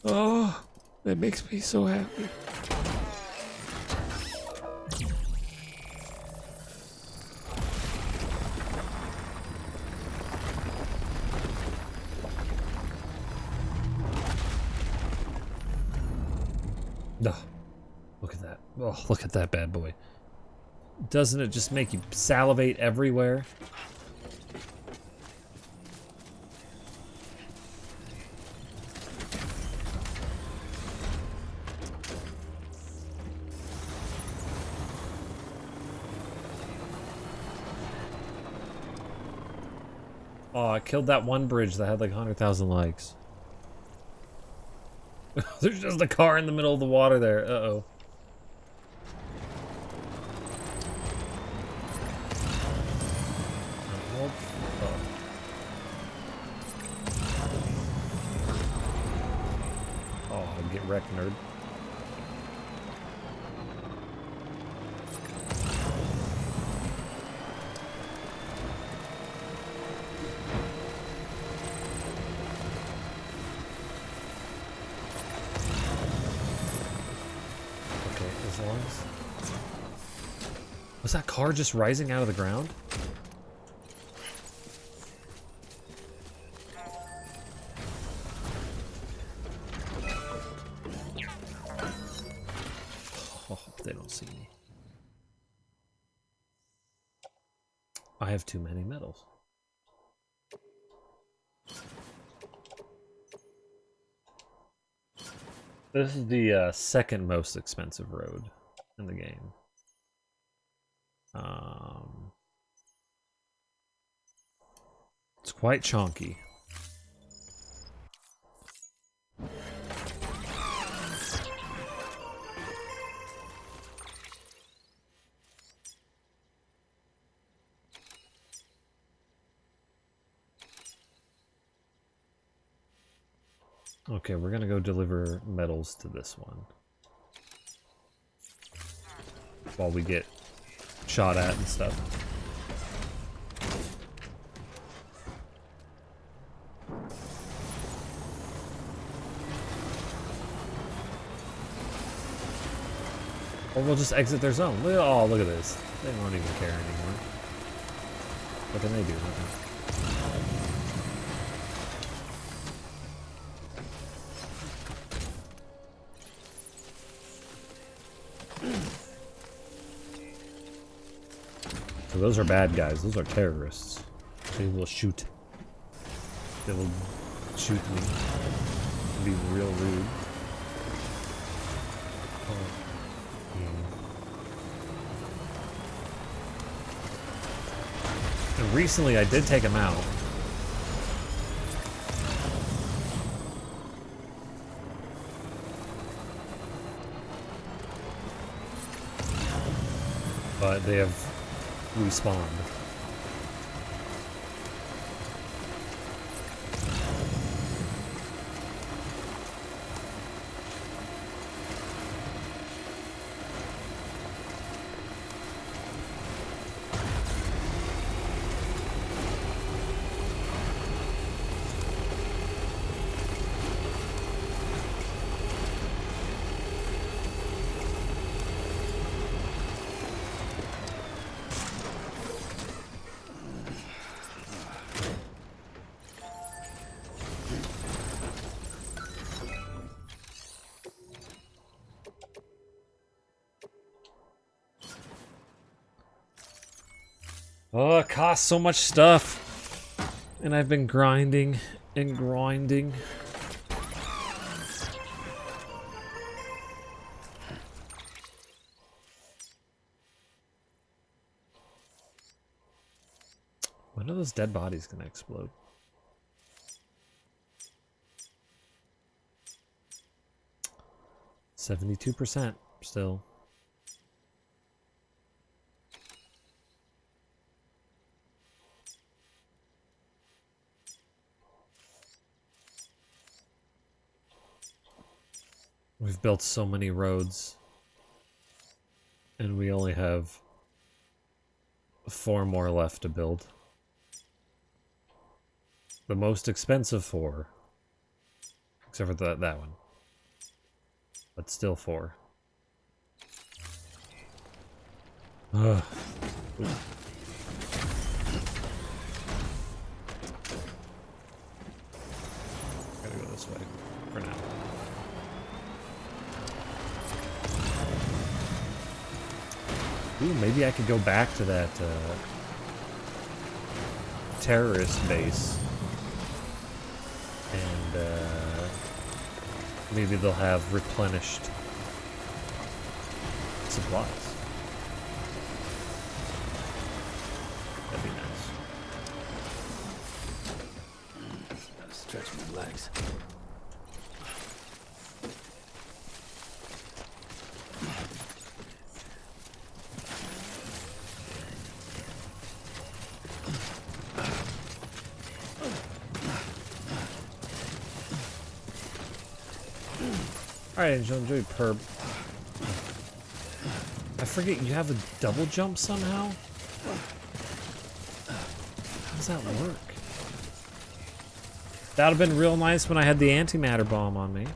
Oh, that makes me so happy. No. Look at that. Oh, look at that bad boy. Doesn't it just make you salivate everywhere? Oh, I killed that one bridge that had like 100,000 likes. There's just a car in the middle of the water there. Uh-oh. Oh, get wrecked, nerd. As long as... Was that car just rising out of the ground? Oh, they don't see me. I have too many medals. This is the second most expensive road in the game. It's quite chonky. Okay, we're gonna go deliver medals to this one. While we get shot at and stuff. Or we'll just exit their zone. Oh, look at this. They won't even care anymore. What can they do? Nothing. So those are bad guys. Those are terrorists. They will shoot. They will shoot me. Be real rude. Oh. And recently I did take him out. But they have respawned. Oh, it costs so much stuff. And I've been grinding and grinding. When are those dead bodies gonna explode? %72% still. We've built so many roads, and we only have 4 more left to build. The most expensive 4, except for that one, but still 4. Ugh. Gotta go this way for now. Ooh, maybe I could go back to that terrorist base, and maybe they'll have replenished supplies. That'd be nice. Gotta stretch my legs. Alright, enjoy perp. I forget you have a double jump somehow? How does that work? That would have been real nice when I had the antimatter bomb on me.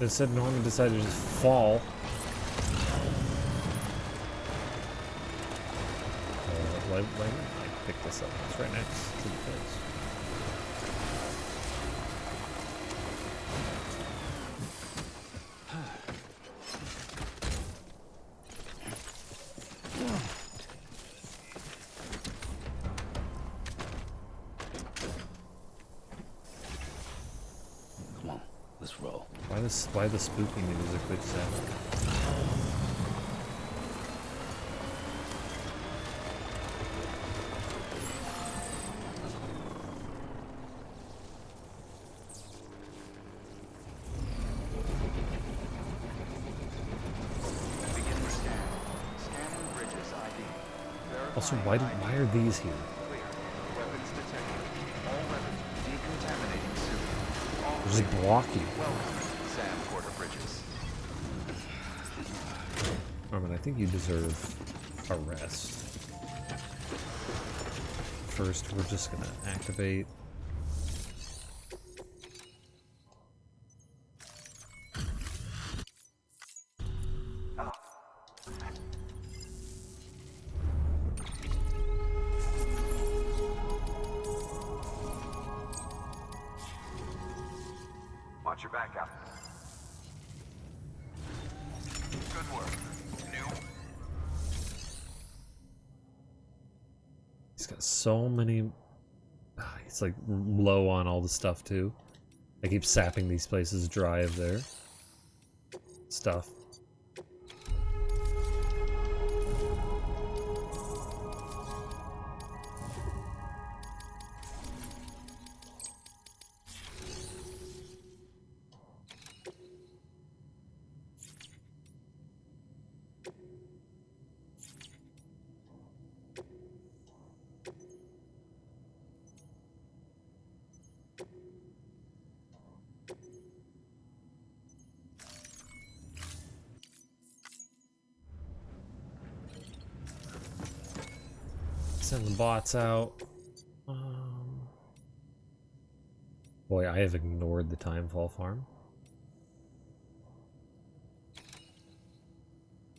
Instead, Norman decided to just fall. Why didn't I pick this up? It's right next to the place. Come on, let's roll. Why the spooky music with sound? Begin the scan. Scanning bridges ID. Also, why are these here? Clear. Weapons detected. All weapons decontaminating soon. All They're just blocking. welcome, Sam Porter Bridges. Norman, I think you deserve a rest. First, we're just gonna activate. Watch your back out. Good work. New. He's got so many. He's like low on all the stuff too. I keep sapping these places dry of their stuff. Send the bots out. Boy, I have ignored the Timefall farm.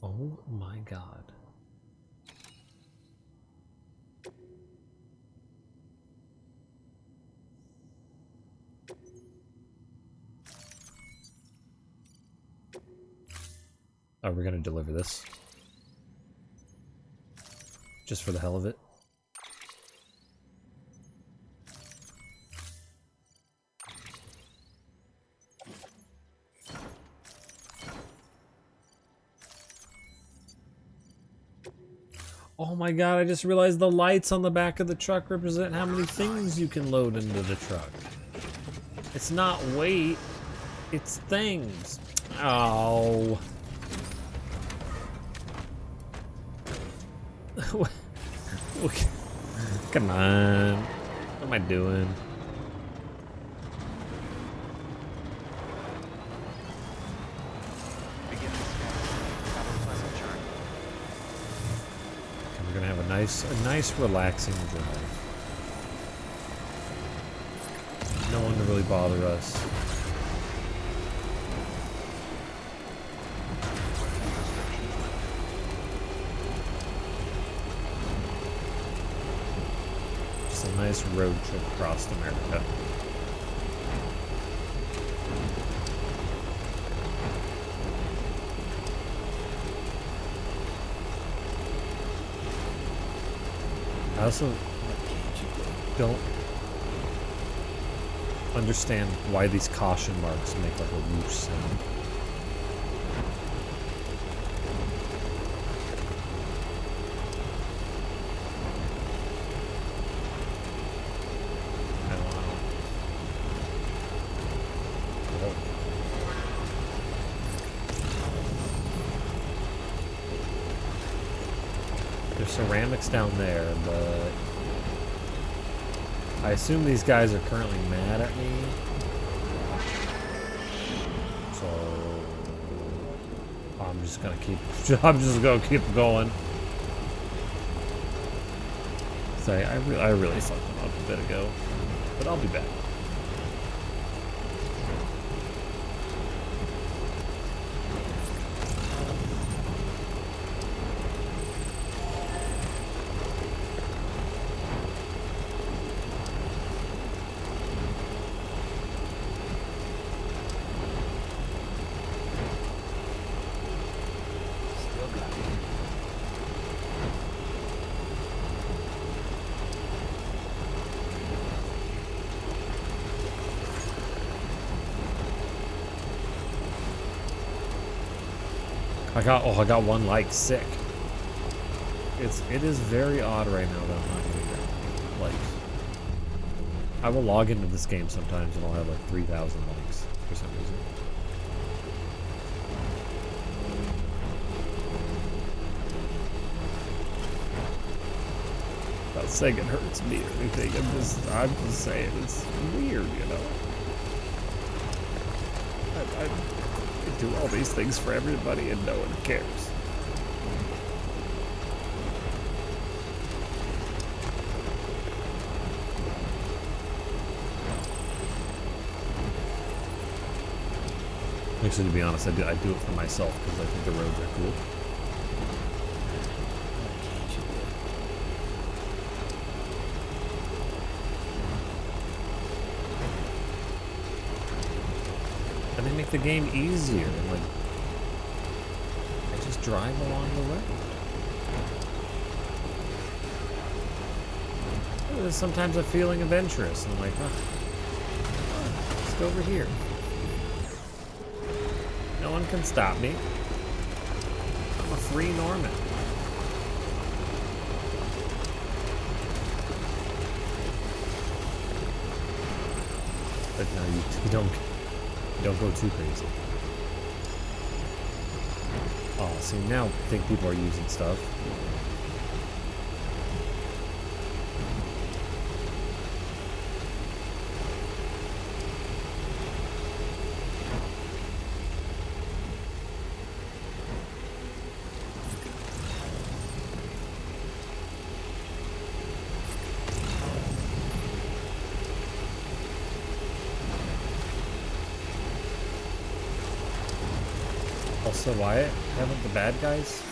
Oh my god. Are we gonna deliver this? Just for the hell of it? Oh my god, I just realized the lights on the back of the truck represent how many things you can load into the truck. It's not weight, it's things. Oh. Come on. What am I doing? We're gonna have a nice relaxing drive. No one to really bother us. Just a nice road trip across America. I also don't understand why these caution marks make like a whoosh sound. I don't know. There's ceramics down there, but I assume these guys are currently mad at me. So I'm just gonna keep going. Say, I really fucked them up a bit ago, but I'll be back. I got one like sick. It is very odd right now that I'm not getting that. Like, I will log into this game sometimes and I'll have like 3,000 likes for some reason. Not saying it hurts me or anything. I'm just saying it's weird, you know. I do all these things for everybody and no one cares. Actually, to be honest, I do it for myself because I think the roads are cool. And they make the game easier. Like, I just drive along the road. There's sometimes a feeling of interest. I'm like, let's go over here. No one can stop me. I'm a free Norman. But no, you don't go too crazy. Oh, see, now I think people are using stuff. Also, why haven't the bad guys?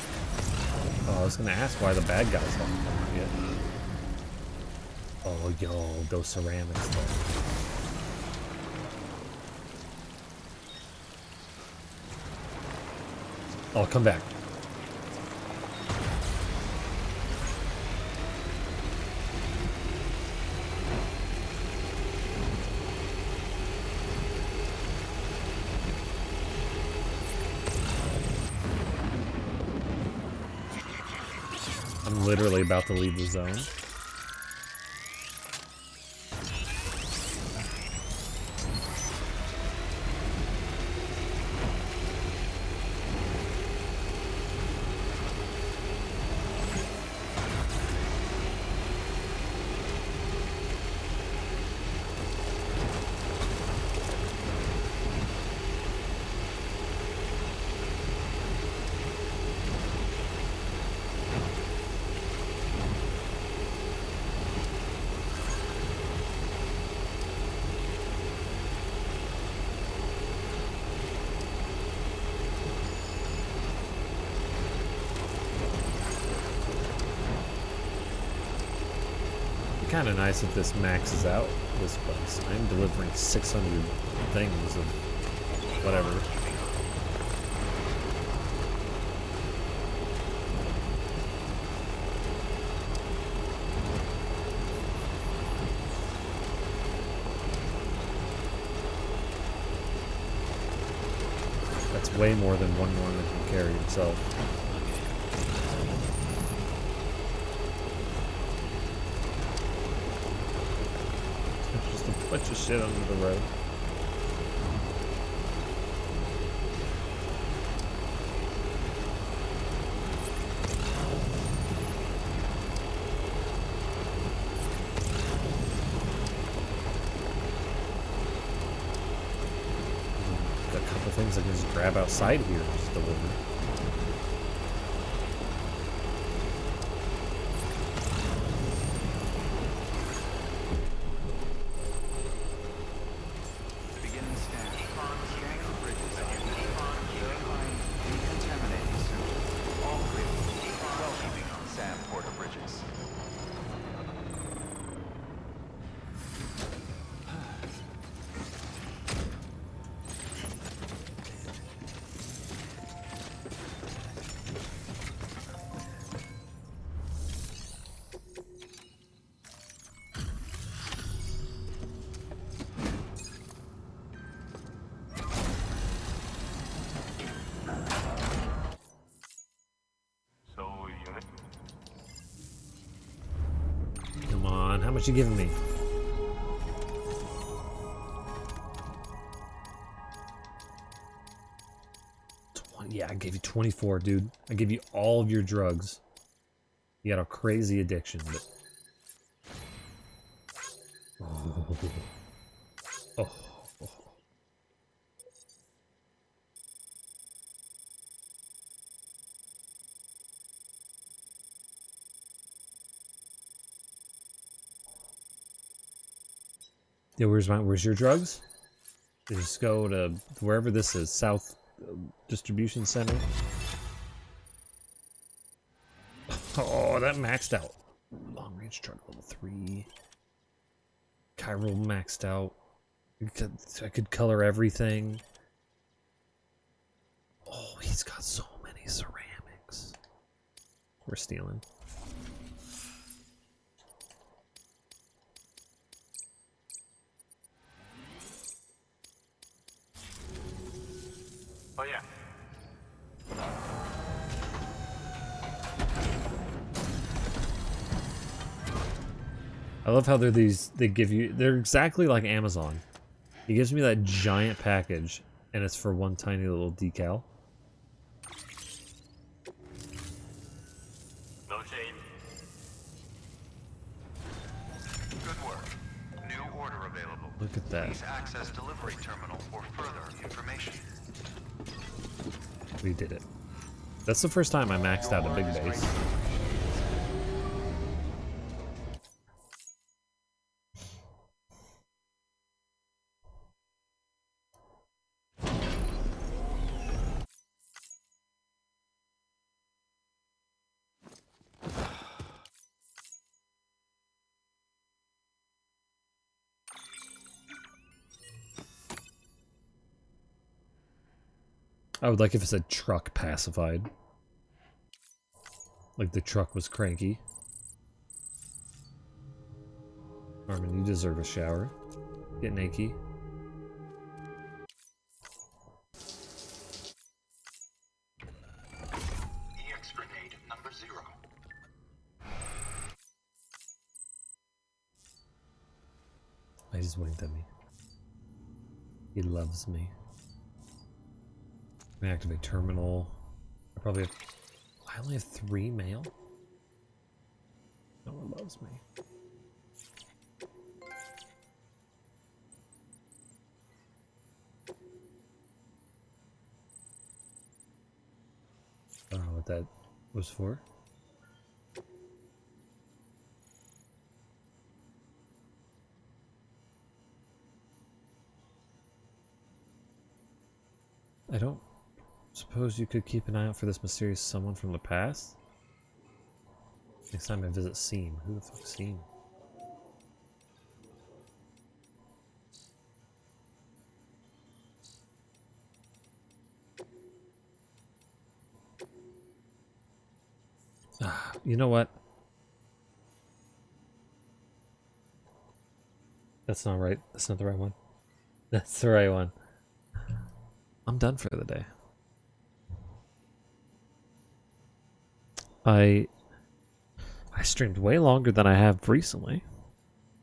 Oh, I was gonna ask why the bad guys haven't come out yet. Oh, yo, those ceramics though. Oh, come back. I'm literally about to leave the zone. Kind of nice if this maxes out this place. I'm delivering 600 things of whatever. That's way more than one Norman can carry himself. Bunch of shit under the road. Got a couple things I can just grab outside here and just deliver. Come on, how much you giving me? Yeah, I gave you 24, dude. I gave you all of your drugs. You got a crazy addiction, but... Oh. Oh. Yeah, where's your drugs? You just go to wherever this is, South Distribution Center. Oh, that maxed out. Long range truck level 3. Chiral maxed out. I could color everything. he's got so many ceramics. We're stealing. Oh yeah. I love how they're these. They give you. They're exactly like Amazon. He gives me that giant package, and it's for one tiny little decal. No shade. Good work. New order available. Look at that. Please access delivery terminal for further information. We did it. That's the first time I maxed out a big base. I would like if it said truck pacified. Like the truck was cranky. Armin, you deserve a shower. Get naked. EX grenade number 0. I just winked at me. He loves me. Let me activate terminal. I probably have... I only have 3 mail? No one loves me. I don't know what that was for. I don't suppose you could keep an eye out for this mysterious someone from the past? Next time I visit Seam. Who the fuck's Seam? You know what? That's not right. That's not the right one. That's the right one. I'm done for the day. I streamed way longer than I have recently.